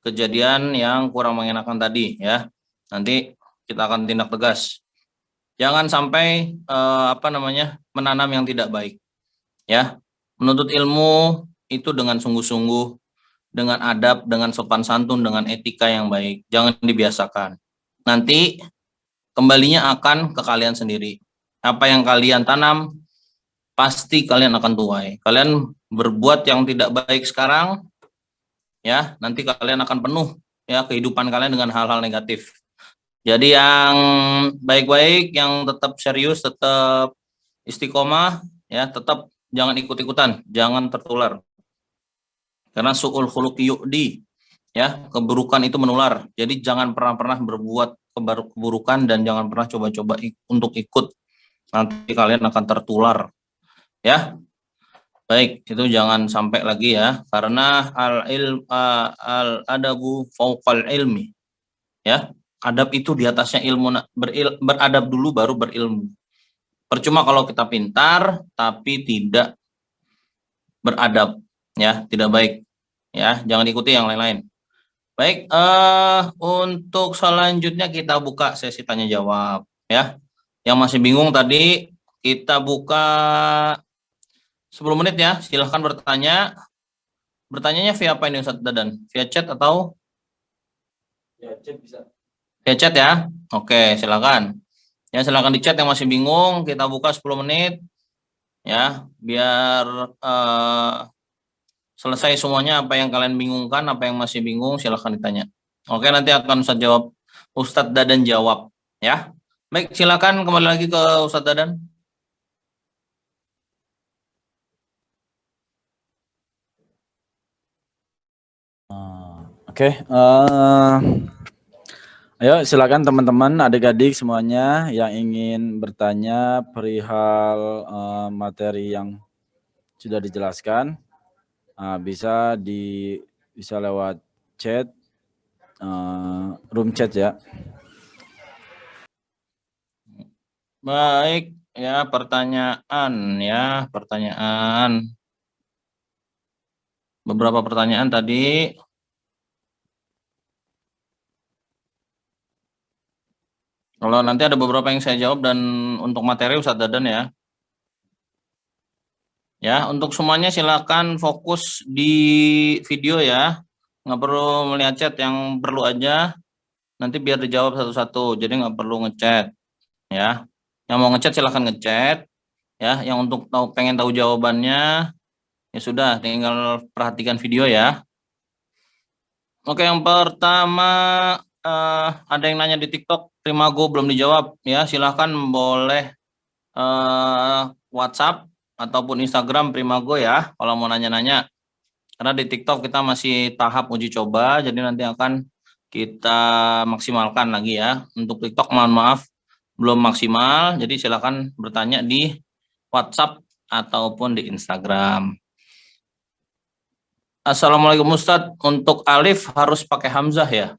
kejadian yang kurang mengenakan tadi ya. Nanti kita akan tindak tegas. Jangan sampai menanam yang tidak baik ya. Menuntut ilmu itu dengan sungguh-sungguh, dengan adab, dengan sopan santun, dengan etika yang baik. Jangan dibiasakan. Nanti kembalinya akan ke kalian sendiri. Apa yang kalian tanam, pasti kalian akan tuai. Kalian berbuat yang tidak baik sekarang, ya nanti kalian akan penuh ya kehidupan kalian dengan hal-hal negatif. Jadi yang baik-baik, yang tetap serius, tetap istiqomah, ya tetap jangan ikut-ikutan, jangan tertular. Karena su'ul khuluq yu'di, ya keburukan itu menular. Jadi jangan pernah berbuat keburukan dan jangan pernah coba-coba untuk ikut. Nanti kalian akan tertular. Ya. Baik, itu jangan sampai lagi ya, karena al-adabu fauqal ilmi. Ya. Adab itu di atasnya ilmu, beradab dulu baru berilmu. Percuma kalau kita pintar tapi tidak beradab, ya tidak baik, ya jangan ikuti yang lain-lain. Baik, untuk selanjutnya kita buka sesi tanya jawab, ya. Yang masih bingung tadi kita buka 10 menit ya, silahkan bertanya. Bertanyanya via apa ini Ustadz Dadan? Via chat atau? Via chat bisa. Via chat ya? Oke, silakan. Ya silakan di chat yang masih bingung, kita buka 10 menit. ya, biar selesai semuanya. Apa yang kalian bingungkan, apa yang masih bingung, silahkan ditanya. Oke, nanti akan Ustadz jawab. Ustadz Dadan jawab, ya. Baik, silakan kembali lagi ke Ustadz Dadan. Oke, ayo silakan teman-teman, adik-adik semuanya yang ingin bertanya perihal materi yang sudah dijelaskan, bisa lewat chat, room chat ya. Baik, ya, pertanyaan. Beberapa pertanyaan tadi. Kalau nanti ada beberapa yang saya jawab dan untuk materi Ustadz Dadan ya. Ya, untuk semuanya silakan fokus di video ya. Nggak perlu melihat chat, yang perlu aja nanti biar dijawab satu-satu. Jadi nggak perlu ngechat ya. Yang mau ngechat silakan ngechat ya. Yang untuk pengen tahu jawabannya ya sudah, tinggal perhatikan video ya. Oke, yang pertama ada yang nanya di TikTok, Primago belum dijawab ya. Silahkan boleh WhatsApp ataupun Instagram Primago ya kalau mau nanya-nanya. Karena di TikTok kita masih tahap uji coba, jadi nanti akan kita maksimalkan lagi ya. Untuk TikTok mohon maaf belum maksimal, jadi silakan bertanya di WhatsApp ataupun di Instagram. Assalamualaikum Ustadz, untuk alif harus pakai hamzah ya?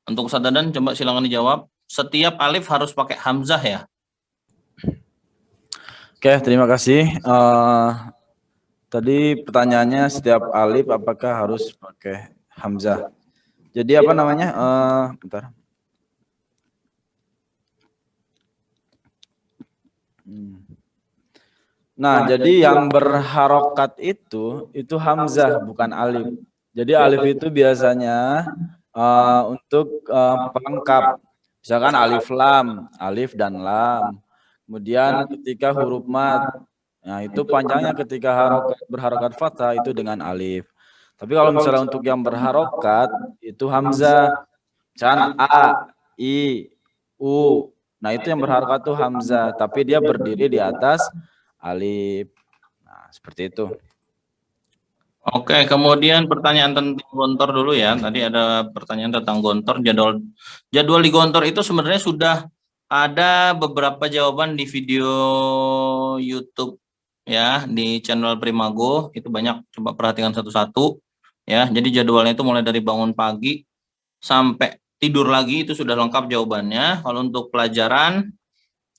Untuk Ustadz Dadan coba silakan dijawab. Setiap alif harus pakai hamzah ya? Oke, terima kasih. Tadi pertanyaannya setiap alif apakah harus pakai hamzah? Jadi apa namanya? Bentar. Nah, jadi yang berharokat itu hamzah bukan alif. Jadi alif itu biasanya untuk pelengkap. Misalkan alif dan lam. Kemudian ketika huruf mad, nah itu panjangnya ketika berharokat fathah itu dengan alif. Tapi kalau misalnya untuk yang berharokat itu hamzah. Misalkan a, i, u. Nah itu yang berharokat itu hamzah. Tapi dia berdiri di atas alif. Nah seperti itu. Oke, kemudian pertanyaan tentang gontor dulu ya. Tadi ada pertanyaan tentang gontor. Jadwal di gontor itu sebenarnya sudah ada beberapa jawaban di video YouTube ya, di channel Primago. Itu banyak, coba perhatikan satu-satu ya. Jadi jadwalnya itu mulai dari bangun pagi sampai tidur lagi itu sudah lengkap jawabannya. Kalau untuk pelajaran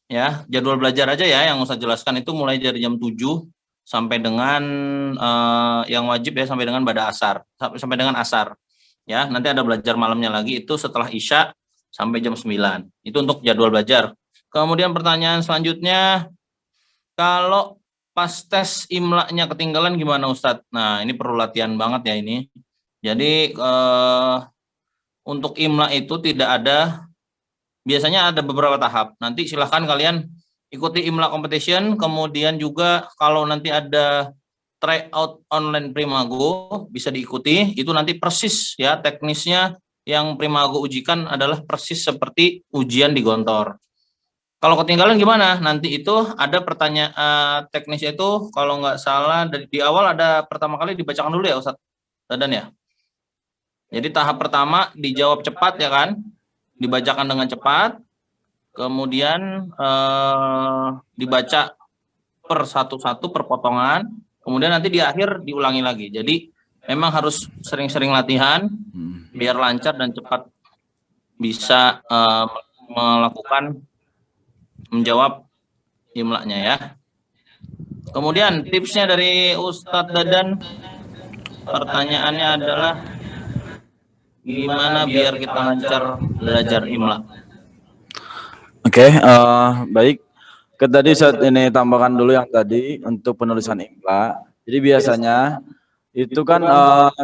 ya, jadwal belajar aja ya yang saya jelaskan itu mulai dari jam 7 sampai dengan yang wajib ya sampai dengan pada asar, sampai dengan asar. Ya, nanti ada belajar malamnya lagi itu setelah Isya sampai jam 9. Itu untuk jadwal belajar. Kemudian pertanyaan selanjutnya, kalau pas tes imlanya ketinggalan gimana Ustadz? Nah, ini perlu latihan banget ya ini. Jadi untuk imla itu tidak ada, biasanya ada beberapa tahap. Nanti silahkan kalian ikuti Imla Competition, kemudian juga kalau nanti ada tryout online Primago bisa diikuti, itu nanti persis ya teknisnya yang Primago ujikan adalah persis seperti ujian di Gontor. Kalau ketinggalan gimana? Nanti itu ada pertanyaan teknisnya itu kalau nggak salah di awal ada pertama kali dibacakan dulu ya Ustadz Dadan ya. Jadi tahap pertama dijawab cepat ya kan, dibacakan dengan cepat. Kemudian dibaca per satu-satu per potongan, kemudian nanti di akhir diulangi lagi. Jadi memang harus sering-sering latihan biar lancar dan cepat bisa menjawab imlanya ya. Kemudian tipsnya dari Ustadz Dadan, pertanyaannya adalah gimana biar kita lancar belajar imla. Oke, baik. Tadi saat ini tambahkan dulu yang tadi untuk penulisan imla. Jadi biasanya itu kan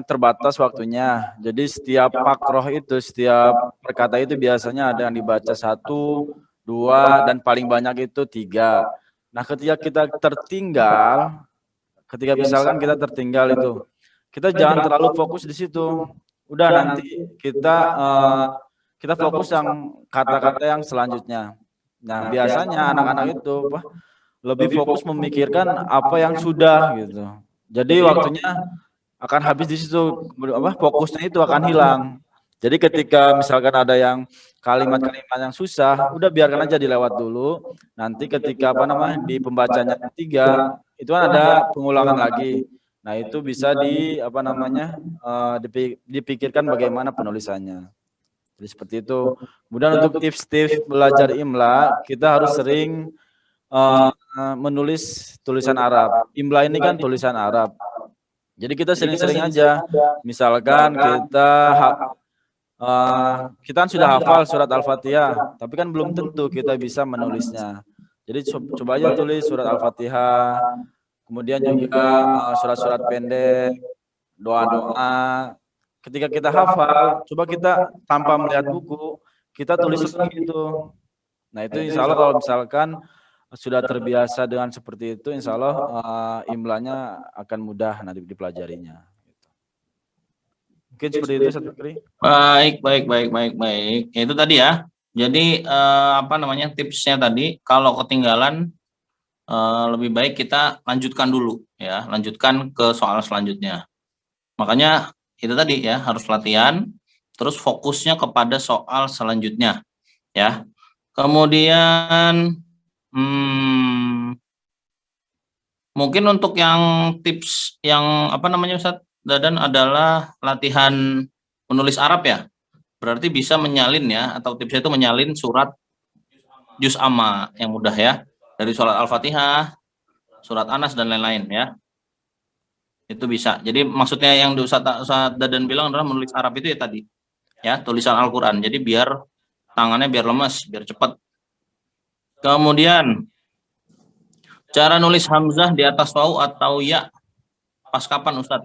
terbatas waktunya. Jadi setiap pakroh itu, setiap perkata itu biasanya ada yang dibaca 1, 2, dan paling banyak itu 3. Nah, ketika kita tertinggal, ketika misalkan kita tertinggal itu, kita jangan terlalu fokus di situ. Udah nanti kita fokus yang kata-kata yang selanjutnya. Nah, biasanya anak-anak itu lebih fokus memikirkan apa yang sudah gitu. Jadi waktunya akan habis di situ, fokusnya itu akan hilang. Jadi ketika misalkan ada yang kalimat-kalimat yang susah, udah biarkan aja dilewat dulu. Nanti ketika di pembacanya ketiga, itu kan ada pengulangan lagi. Nah, itu bisa dipikirkan bagaimana penulisannya. Jadi seperti itu. Kemudian untuk tips-tips belajar imla, kita harus sering menulis tulisan Arab. Imla ini kan tulisan Arab. Jadi kita sering-sering aja. Misalkan kita kan sudah hafal surat Al-Fatihah, tapi kan belum tentu kita bisa menulisnya. Jadi coba aja tulis surat Al-Fatihah, kemudian juga surat-surat pendek, doa-doa. Ketika kita hafal, coba kita tanpa melihat buku, kita tulis lagi itu. Nah, itu insya Allah kalau misalkan sudah terbiasa dengan seperti itu, insya Allah imlanya akan mudah nanti dipelajarinya. Mungkin seperti itu, Ustaz Fikri. Baik. Itu tadi ya. Jadi tipsnya tadi, kalau ketinggalan lebih baik kita lanjutkan dulu ya, lanjutkan ke soal selanjutnya. Makanya itu tadi ya, harus latihan, terus fokusnya kepada soal selanjutnya ya. Kemudian mungkin untuk yang tips yang Ustaz Dadan adalah latihan menulis Arab ya. Berarti bisa menyalin ya, atau tipsnya itu menyalin surat juz amma yang mudah ya. Dari surat Al-Fatihah, surat Anas dan lain-lain ya. Itu bisa. Jadi maksudnya yang Ustaz Dadan bilang adalah menulis Arab itu ya tadi. Ya, tulisan Al-Qur'an. Jadi biar tangannya biar lemas, biar cepat. Kemudian cara nulis hamzah di atas waw atau ya pas kapan Ustaz?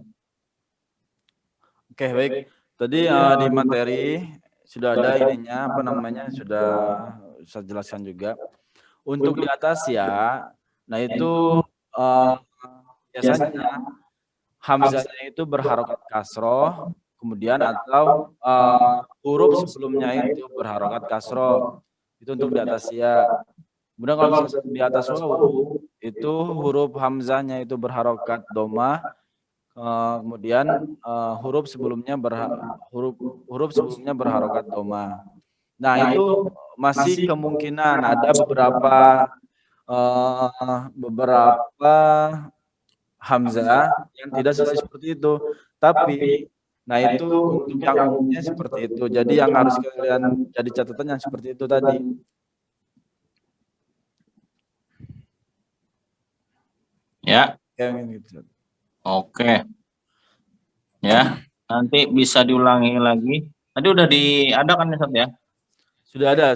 Oke, baik. Tadi di materi sudah ada ininya, sudah saya jelaskan juga. Untuk di atas ya, nah itu biasanya hamzahnya itu berharokat kasroh, kemudian atau huruf sebelumnya itu berharokat kasroh. Itu untuk di atas ya. Kemudian kalau di atas waw itu huruf hamzahnya itu berharokat domah. Kemudian huruf sebelumnya berharokat doma. Nah, itu masih kemungkinan ada beberapa hamzah yang tidak seperti itu. Tapi nah itu untuk yang umumnya seperti itu. Jadi yang harus kalian jadi catatan yang seperti itu tadi. Ya. Oke. Ya, nanti bisa diulangi lagi. Tadi udah ada kan Ustaz ya? Sudah ada.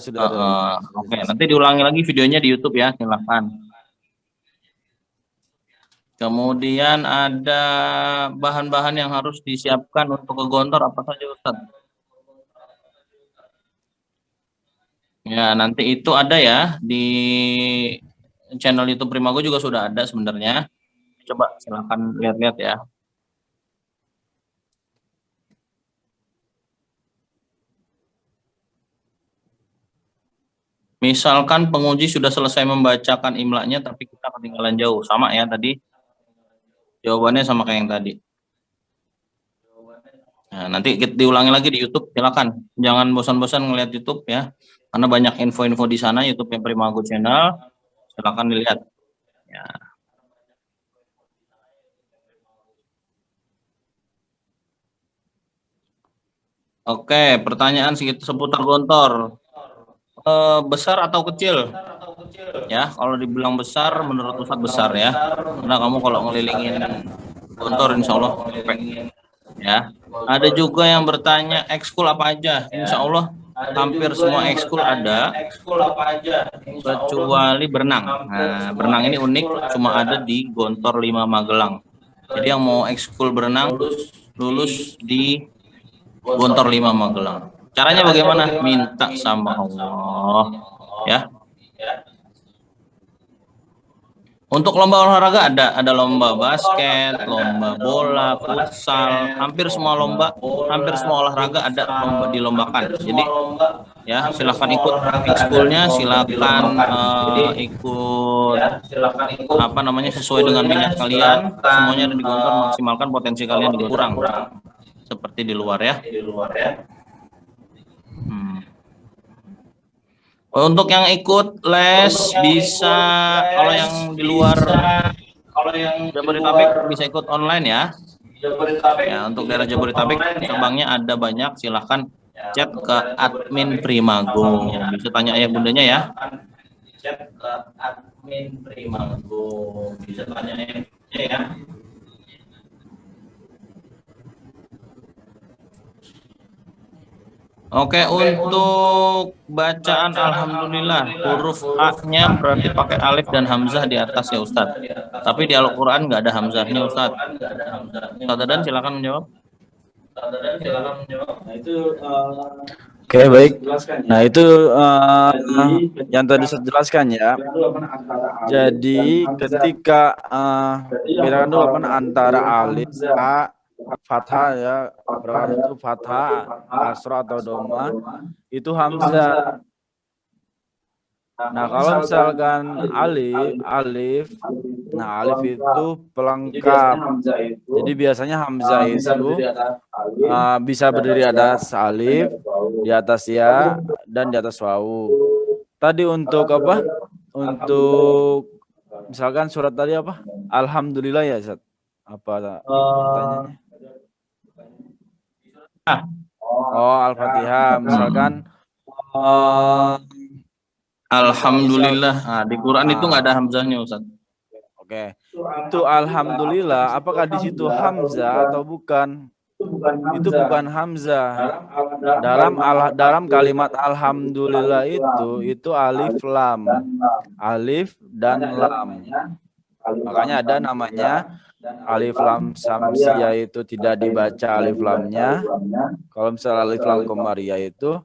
Oke, nanti diulangi lagi videonya di YouTube ya, silahkan. Kemudian ada bahan-bahan yang harus disiapkan untuk ke Gontor apa saja Ustaz? Ya, nanti itu ada ya di channel YouTube Primago juga sudah ada sebenarnya. Coba silahkan lihat-lihat ya. Misalkan penguji sudah selesai membacakan imlanya tapi kita ketinggalan jauh, sama ya tadi jawabannya sama kayak yang tadi. Nah, nanti diulangi lagi di YouTube, silakan jangan bosan-bosan ngeliat YouTube ya, karena banyak info-info di sana. YouTube-nya Primago Channel, silakan dilihat ya. Oke, pertanyaan seputar Gontor. Besar atau kecil? Ya, kalau dibilang besar, menurut Ustaz besar ya. Karena kamu kalau ngelilingin Gontor, insya Allah ya. Ada juga yang bertanya ekskul apa aja? Insya Allah hampir semua ekskul ada, kecuali berenang. Nah, berenang ini unik, cuma ada di Gontor 5 Magelang. Jadi yang mau ekskul berenang lulus di Gontor 5 Magelang. Caranya bagaimana? Minta sama Allah ya. Untuk lomba olahraga ada lomba basket, lomba bola, futsal, hampir semua olahraga ada lomba dilombakan. Jadi ya silakan ikut ekskulnya, silakan ikut apa namanya sesuai dengan minat kalian. Semuanya ada di Gontor, maksimalkan potensi kalian di kurang seperti di luar ya. Untuk yang ikut les bisa, kalau yang di luar Jabodetabek bisa ikut online ya. Ya, untuk daerah Jabodetabek cabangnya ada banyak, silahkan chat ke admin Primago. Bisa tanya ayah bundanya ya. Chat ke admin Primago. Bisa tanya ayah bundanya ya. Oke, untuk bacaan alhamdulillah huruf A-nya berarti pakai alif dan hamzah di atas ya Ustadz. Tapi di Al-Qur'an nggak ada hamzahnya Ustadz. Ustadz Dadan silakan menjawab. Oke, baik. Nah, itu yang tadi saya jelaskan ya. Jadi ketika bedakan dulu apa antara alif, a, fathah ya, berarti itu fathah, kasrah atau doma, itu hamzah. Nah, kalau misalkan alif, nah alif itu pelengkap. Jadi biasanya hamzah itu bisa berdiri atas alif, di atas ya, dan di atas wawu. Tadi untuk apa? Untuk misalkan surat tadi apa? Alhamdulillah ya, Ustaz. Apa pertanyaannya? Oh, Al-Fatihah. Misalkan Alhamdulillah. Nah, di Quran itu nggak ada hamzahnya Ustaz. Oke. Itu alhamdulillah, apakah di situ hamzah atau bukan? Itu bukan hamzah. Dalam kalimat alhamdulillah itu alif lam. Alif dan lam. Makanya ada namanya alif lam samsiyah, itu tidak dibaca alif lamnya. Kalau misalnya alif lam komariah itu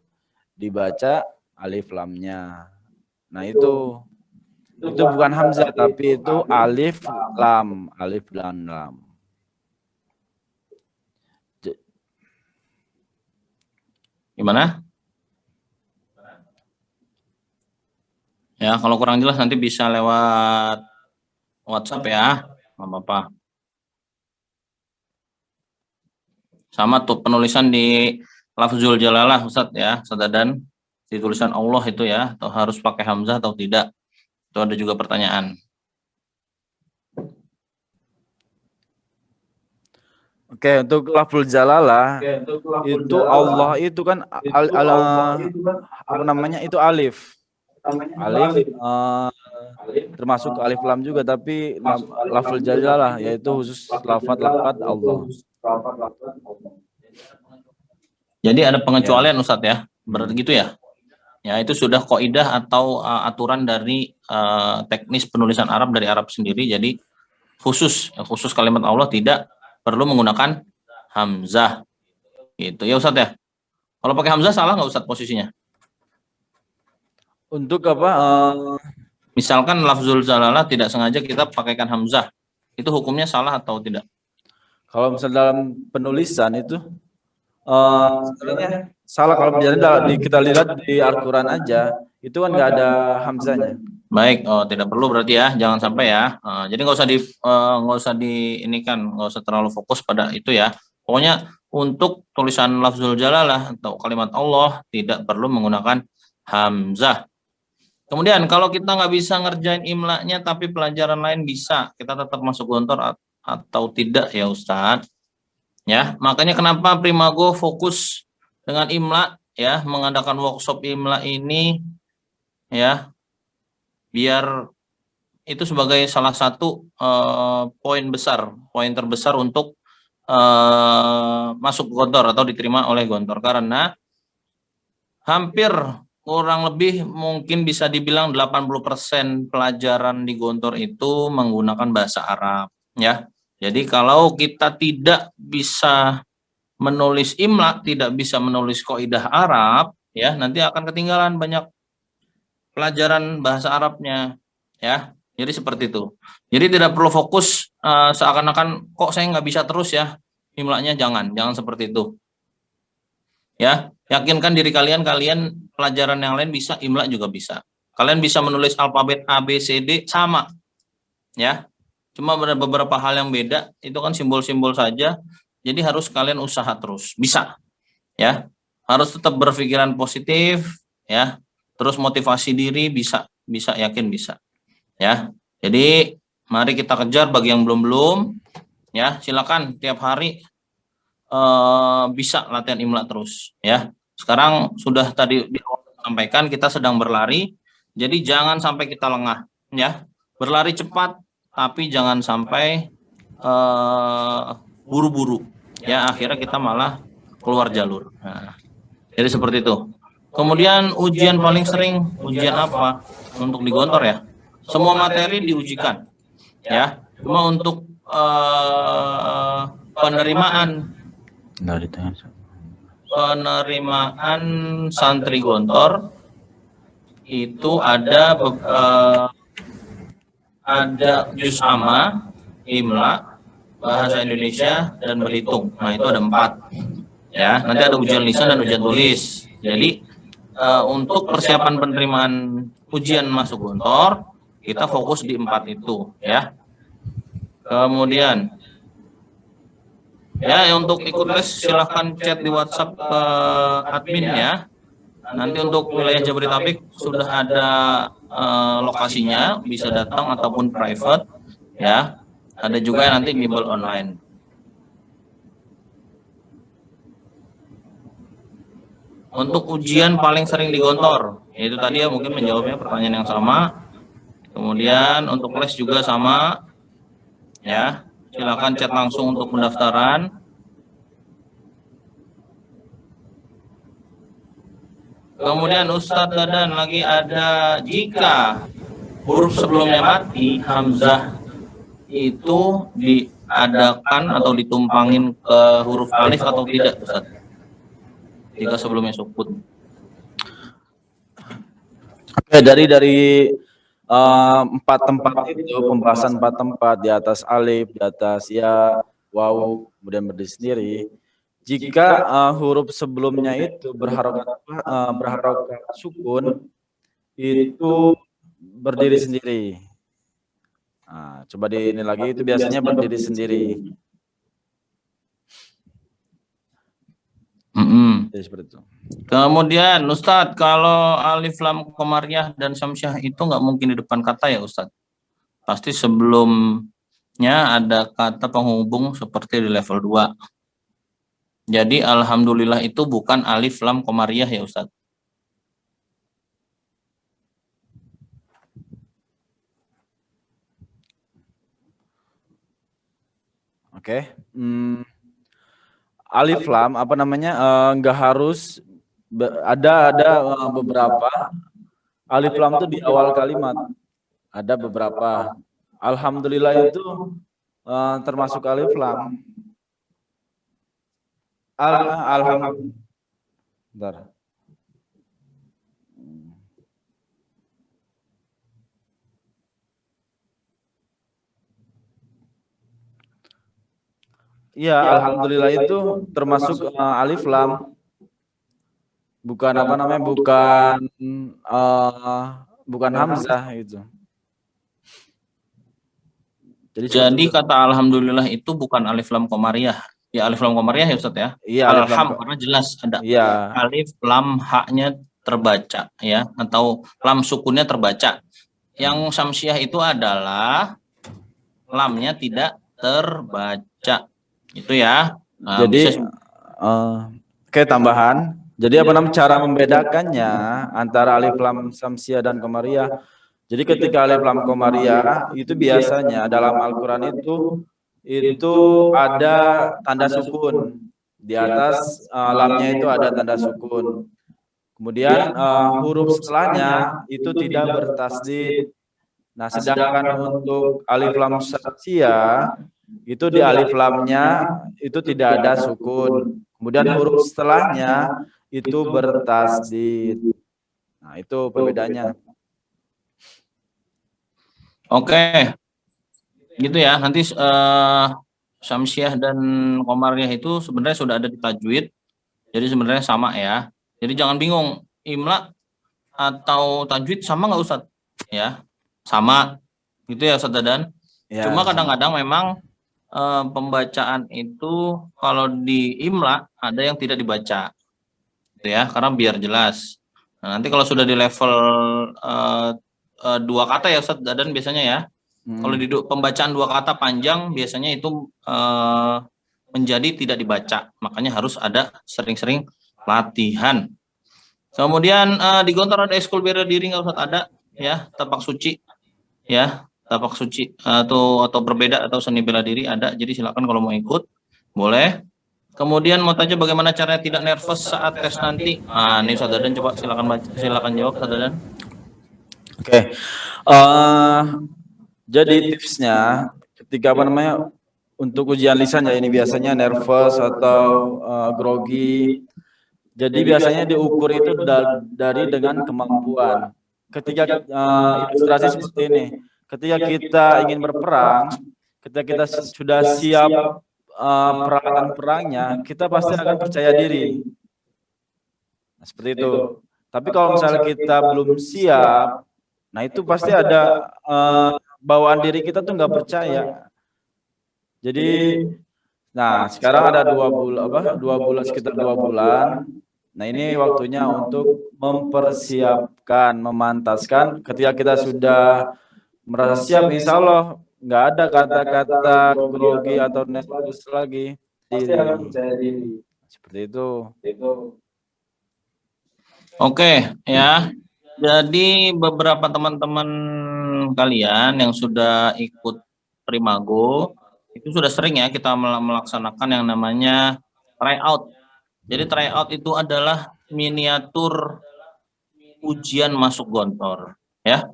dibaca alif lamnya. Nah, itu bukan hamzah tapi itu alif dan lam. Gimana? Ya, kalau kurang jelas nanti bisa lewat WhatsApp ya, nggak apa-apa. Sama tuh penulisan di lafzul jalalah Ustadz ya, Ustadz Dadan, di tulisan Allah itu ya, atau harus pakai hamzah atau tidak. Itu ada juga pertanyaan. Oke, untuk lafzul jalalah itu Allah itu kan apa namanya itu alif. Alif termasuk alif lam juga, tapi lafzul jalalah yaitu khusus lafaz Allah. Jadi ada pengecualian ya. Ustadz ya, berarti gitu ya. Ya, itu sudah kaidah atau aturan dari teknis penulisan Arab dari Arab sendiri. Jadi khusus kalimat Allah tidak perlu menggunakan hamzah. Gitu ya Ustadz ya. Kalau pakai hamzah salah nggak Ustadz posisinya? Untuk apa? Misalkan lafzul jalalah tidak sengaja kita pakaikan hamzah, itu hukumnya salah atau tidak? Kalau misalnya dalam penulisan itu sebenarnya salah. Kalau kita lihat di Al-Quran aja, itu kan nggak ada hamzahnya. Baik, tidak perlu berarti ya, jangan sampai ya. Jadi nggak usah terlalu fokus pada itu ya. Pokoknya untuk tulisan lafzul jalalah atau kalimat Allah tidak perlu menggunakan hamzah. Kemudian kalau kita nggak bisa ngerjain imlanya tapi pelajaran lain bisa, kita tetap masuk Gontor atau tidak ya Ustadz? Ya, makanya kenapa Primago fokus dengan imla ya, mengadakan workshop imla ini ya, biar itu sebagai salah satu poin terbesar untuk masuk Gontor atau diterima oleh Gontor, karena hampir kurang lebih mungkin bisa dibilang 80% pelajaran di Gontor itu menggunakan bahasa Arab ya. Jadi kalau kita tidak bisa menulis imla, tidak bisa menulis kaidah Arab ya, nanti akan ketinggalan banyak pelajaran bahasa Arabnya ya. Jadi seperti itu. Jadi tidak perlu fokus seakan-akan kok saya nggak bisa terus ya imlanya, jangan seperti itu. Ya, yakinkan diri kalian pelajaran yang lain bisa, imla juga bisa. Kalian bisa menulis alfabet A, B, C, D sama, ya. Cuma ada beberapa hal yang beda, itu kan simbol-simbol saja. Jadi harus kalian usaha terus, bisa, ya. Harus tetap berpikiran positif, ya. Terus motivasi diri, bisa, yakin bisa, ya. Jadi mari kita kejar bagi yang belum, ya. Silakan tiap hari bisa latihan imla terus, ya. Sekarang sudah tadi disampaikan kita sedang berlari, jadi jangan sampai kita lengah, ya. Berlari cepat, tapi jangan sampai buru-buru, ya. Akhirnya kita malah keluar jalur. Nah, jadi seperti itu. Kemudian ujian paling sering, ujian apa? Untuk di Gontor ya. Semua materi diujikan, ya. Cuma untuk penerimaan santri Gontor itu ada juz amma, imla, bahasa Indonesia, dan berhitung. Nah, itu ada 4, ya. Nanti ada ujian lisan dan ujian tulis. Jadi untuk persiapan penerimaan ujian masuk Gontor, kita fokus di 4 itu, ya. Kemudian ya, untuk ikut les silahkan chat di WhatsApp ke admin ya. Nanti untuk wilayah Jabodetabek sudah ada lokasinya, bisa datang ataupun private ya. Ada juga yang nanti bimbel online. Untuk ujian paling sering di Gontor, itu tadi ya, mungkin menjawabnya pertanyaan yang sama. Kemudian untuk les juga sama ya. Silakan chat langsung untuk pendaftaran. Kemudian Ustadz Dadan lagi ada, jika huruf sebelumnya mati, hamzah itu diadakan atau ditumpangin ke huruf alif atau tidak, Ustadz? Jika sebelumnya sukun. Oke, dari 4 tempat itu, pembahasan 4 tempat, di atas alif, di atas ya, waw, kemudian berdiri sendiri. Jika huruf sebelumnya itu berharokat sukun, itu berdiri sendiri. Nah, coba ini lagi, itu biasanya berdiri sendiri. Jadi seperti itu. Kemudian Ustadz, kalau alif lam komariah dan samsyah itu nggak mungkin di depan kata ya Ustadz? Pasti sebelumnya ada kata penghubung seperti di level 2. Jadi alhamdulillah itu bukan alif lam komariah ya Ustadz? Oke. Alif lam apa namanya, nggak harus ada beberapa alif lam itu di awal kalimat, ada beberapa. Alhamdulillah itu termasuk alif lam. Alhamdulillah. Bentar. Iya, alhamdulillah itu termasuk alif lam. Bukan apa namanya, bukan hamzah itu. Jadi kata alhamdulillah itu bukan alif lam komariah. Ya alif lam komariah ya Ustadz ya. Iya, alham karena jelas ada alif lam haknya terbaca ya, atau lam sukunnya terbaca. Yang samsiah itu adalah lamnya tidak terbaca. Itu ya. Nah, jadi kayak tambahan. Jadi apa namanya, cara membedakannya antara alif lam samsiah dan komariah. Jadi ketika alif lam komariah itu biasanya dalam Al-Qur'an itu ada tanda sukun. Di atas lamnya itu ada tanda sukun. Kemudian huruf setelahnya itu tidak bertasdid. Nah, sedangkan untuk alif lam samsiah itu di alif lamnya itu tidak ada sukun. Kemudian huruf setelahnya itu bertasdid. Nah, itu perbedaannya. Oke, gitu ya. Nanti Syamsiah dan Komariah itu sebenarnya sudah ada di tajwid. Jadi sebenarnya sama ya. Jadi jangan bingung, imla atau tajwid sama nggak Ustadz? Ya, sama. Gitu ya Ustadz Dadan. Ya, Cuma sama. kadang-kadang memang pembacaan itu kalau di imla ada yang tidak dibaca. Gitu ya, karena biar jelas. Nah, nanti kalau sudah di level 2 kata ya Ustadz Dadan biasanya ya. Kalau di pembacaan 2 kata panjang biasanya itu menjadi tidak dibaca. Makanya harus ada sering-sering latihan. Kemudian di Gontor ada ekskul bela diri nggak Ustadz? Ada ya, tapak suci ya, tapak suci atau berbeda atau seni bela diri ada. Jadi silakan kalau mau ikut boleh. Kemudian mau tanya bagaimana caranya tidak nervous saat tes nanti. Nah, ini Ustadz Dadan coba silakan jawab Ustadz Dadan. Oke. Jadi tipsnya ketika untuk ujian lisan ya, ini biasanya nervous atau grogi. Jadi biasanya diukur itu dari dengan kemampuan. Ketika ilustrasi seperti ini, ketika kita ingin berperang, ketika kita sudah siap peralatan perangnya, kita pasti akan percaya diri. Nah, seperti itu. Tapi kalau misalnya kita belum siap, nah itu pasti ada bawaan diri kita tuh nggak percaya. Jadi, nah sekarang ada 2 bulan, sekitar 2 bulan. Nah ini waktunya untuk mempersiapkan, memantaskan. Ketika kita sudah merasa siap, insya Allah nggak ada kata-kata grogi atau nervous lagi. Pasti akan percaya diri. Seperti itu. Oke ya. Jadi beberapa teman-teman kalian yang sudah ikut Primago itu sudah sering ya kita melaksanakan yang namanya tryout. Jadi tryout itu adalah miniatur ujian masuk Gontor ya.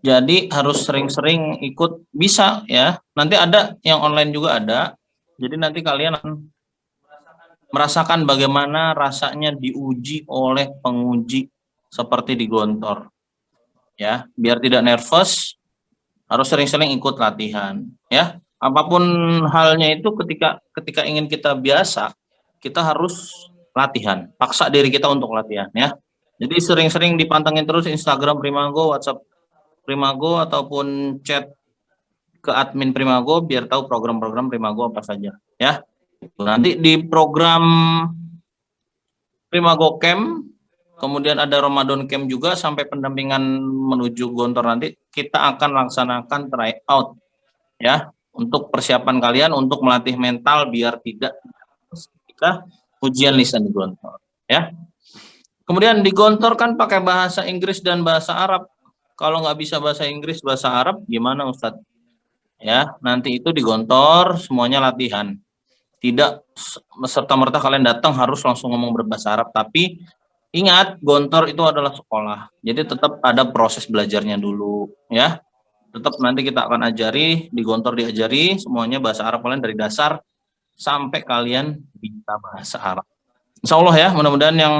Jadi harus sering-sering ikut, bisa ya. Nanti ada yang online juga ada. Jadi nanti kalian merasakan bagaimana rasanya diuji oleh penguji seperti di Gontor. Ya, biar tidak nervous, harus sering-sering ikut latihan, ya. Apapun halnya itu ketika ingin kita biasa, kita harus latihan. Paksa diri kita untuk latihan, ya. Jadi sering-sering dipantengin terus Instagram Primago, WhatsApp Primago ataupun chat ke admin Primago biar tahu program-program Primago apa saja, ya. Nanti di program Primago Camp, kemudian ada Ramadan Camp juga sampai pendampingan menuju Gontor nanti kita akan laksanakan tryout ya untuk persiapan kalian untuk melatih mental biar tidak ketika ujian lisan di Gontor ya. Kemudian di Gontor kan pakai bahasa Inggris dan bahasa Arab. Kalau nggak bisa bahasa Inggris, bahasa Arab gimana Ustadz? Ya, nanti itu di Gontor semuanya latihan. Tidak serta-merta kalian datang harus langsung ngomong berbahasa Arab, tapi ingat Gontor itu adalah sekolah. Jadi tetap ada proses belajarnya dulu ya. Tetap nanti kita akan ajari, di Gontor diajari semuanya bahasa Arab kalian dari dasar sampai kalian bisa bahasa Arab. Insya Allah ya, mudah-mudahan yang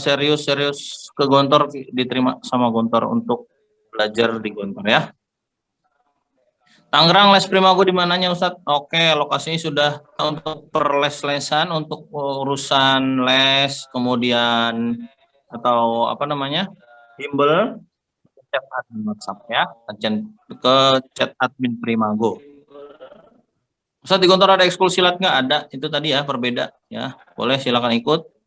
serius-serius ke Gontor diterima sama Gontor untuk belajar di Gontor ya. Tangerang les Primago di mananya Ustadz? Oke, lokasinya sudah untuk perles-lesan, untuk urusan les, kemudian atau apa namanya, bimbel, chat admin WhatsApp ya, ke chat admin Primago. Ustadz di Gontor ada ekskul silat nggak? Ada, itu tadi ya, berbeda ya, boleh silakan ikut.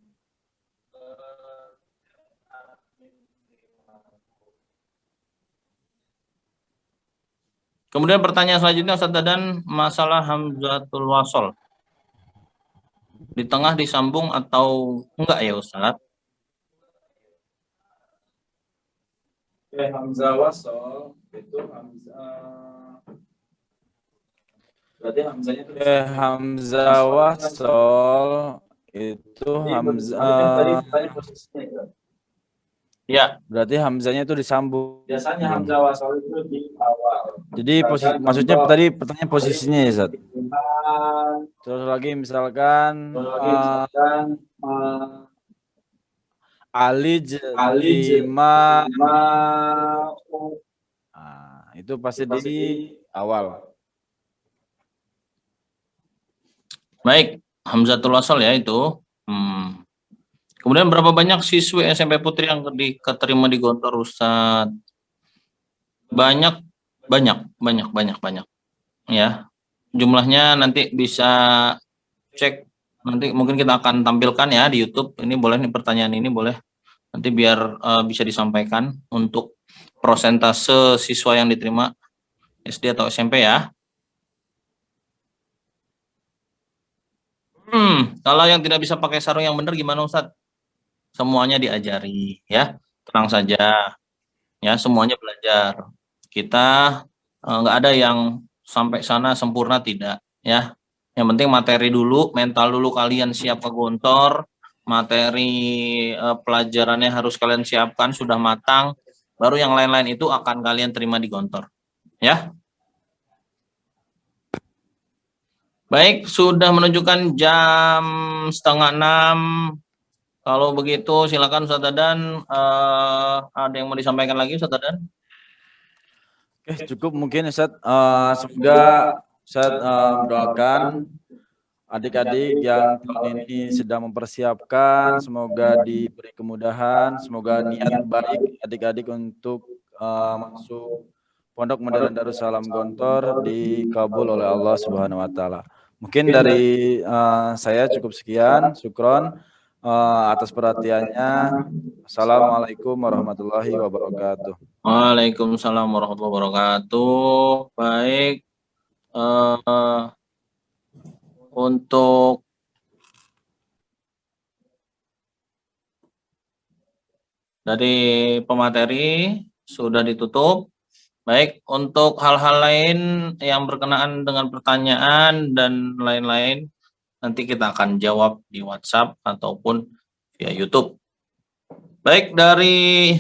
Kemudian pertanyaan selanjutnya Ustadz Dadan, masalah hamzatul wasol. Di tengah disambung atau enggak ya Ustadz? Hamzah wasol itu hamzah. Berarti hamzanya itu hamzah wasol itu hamzah. Ya, berarti hamzanya itu disambung. Biasanya hamzah wasol itu di awal. Jadi maksudnya tadi pertanyaan posisinya ya, Zat. Terus lagi misalkan alij lima itu pasti di awal. Baik, Hamzatul Wasal ya itu. Kemudian berapa banyak siswi SMP Putri yang diterima di Gontor, Ustaz? Banyak. Ya. Jumlahnya nanti bisa cek, nanti mungkin kita akan tampilkan ya di YouTube. Ini boleh nih, pertanyaan ini boleh nanti biar bisa disampaikan untuk prosentase siswa yang diterima SD atau SMP ya. Kalau yang tidak bisa pakai sarung yang benar gimana Ustadz? Semuanya diajari ya, tenang saja ya, semuanya belajar. Kita nggak ada yang sampai sana sempurna, tidak ya. Yang penting materi dulu, mental dulu kalian siap ke Gontor, materi pelajarannya harus kalian siapkan sudah matang, baru yang lain-lain itu akan kalian terima di Gontor ya. Baik, sudah menunjukkan jam 5:30. Kalau begitu silakan Ustaz Dadan, ada yang mau disampaikan lagi Ustaz Dadan? Oke, cukup mungkin Ustaz. Semoga Ustaz mendoakan adik-adik yang tahun ini sedang mempersiapkan, semoga diberi kemudahan, semoga niat baik adik-adik untuk masuk Pondok Modern Darussalam Gontor dikabul oleh Allah Subhanahu wa taala. Mungkin dari saya cukup sekian. Syukron atas perhatiannya. Assalamualaikum warahmatullahi wabarakatuh. Waalaikumsalam warahmatullahi wabarakatuh. Baik, untuk dari pemateri sudah ditutup. Baik, untuk hal-hal lain yang berkenaan dengan pertanyaan dan lain-lain, nanti kita akan jawab di WhatsApp ataupun via YouTube. Baik, dari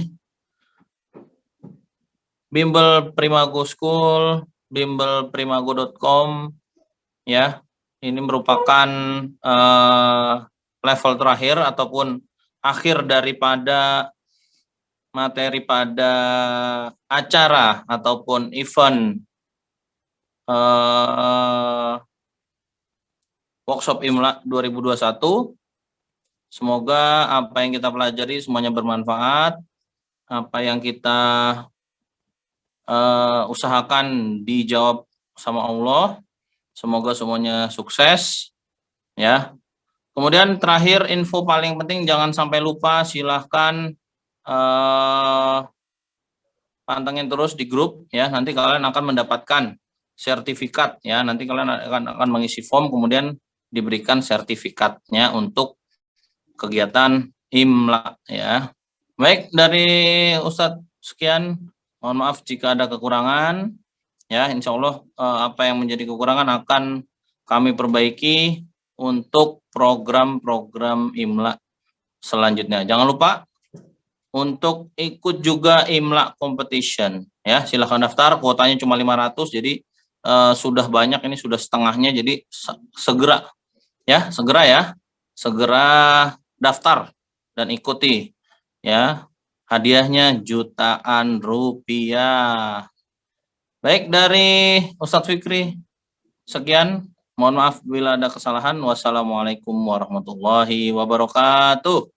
Bimbel Primago School, bimbelprimago.com ya, ini merupakan level terakhir ataupun akhir daripada materi pada acara ataupun event workshop IMLA 2021. Semoga apa yang kita pelajari semuanya bermanfaat, apa yang kita usahakan dijawab sama Allah. Semoga semuanya sukses ya. Kemudian terakhir, info paling penting jangan sampai lupa, silahkan pantengin terus di grup ya, nanti kalian akan mendapatkan sertifikat ya, nanti kalian akan mengisi form kemudian diberikan sertifikatnya untuk kegiatan IMLA ya. Baik, dari Ustadz sekian, mohon maaf jika ada kekurangan ya. Insya Allah apa yang menjadi kekurangan akan kami perbaiki untuk program-program IMLA selanjutnya. Jangan lupa untuk ikut juga IMLA competition ya, silahkan daftar, kuotanya cuma 500, jadi sudah banyak, ini sudah setengahnya, jadi segera daftar dan ikuti ya, hadiahnya jutaan rupiah. Baik, dari Ustadz Fikri sekian, mohon maaf bila ada kesalahan. Wassalamualaikum warahmatullahi wabarakatuh.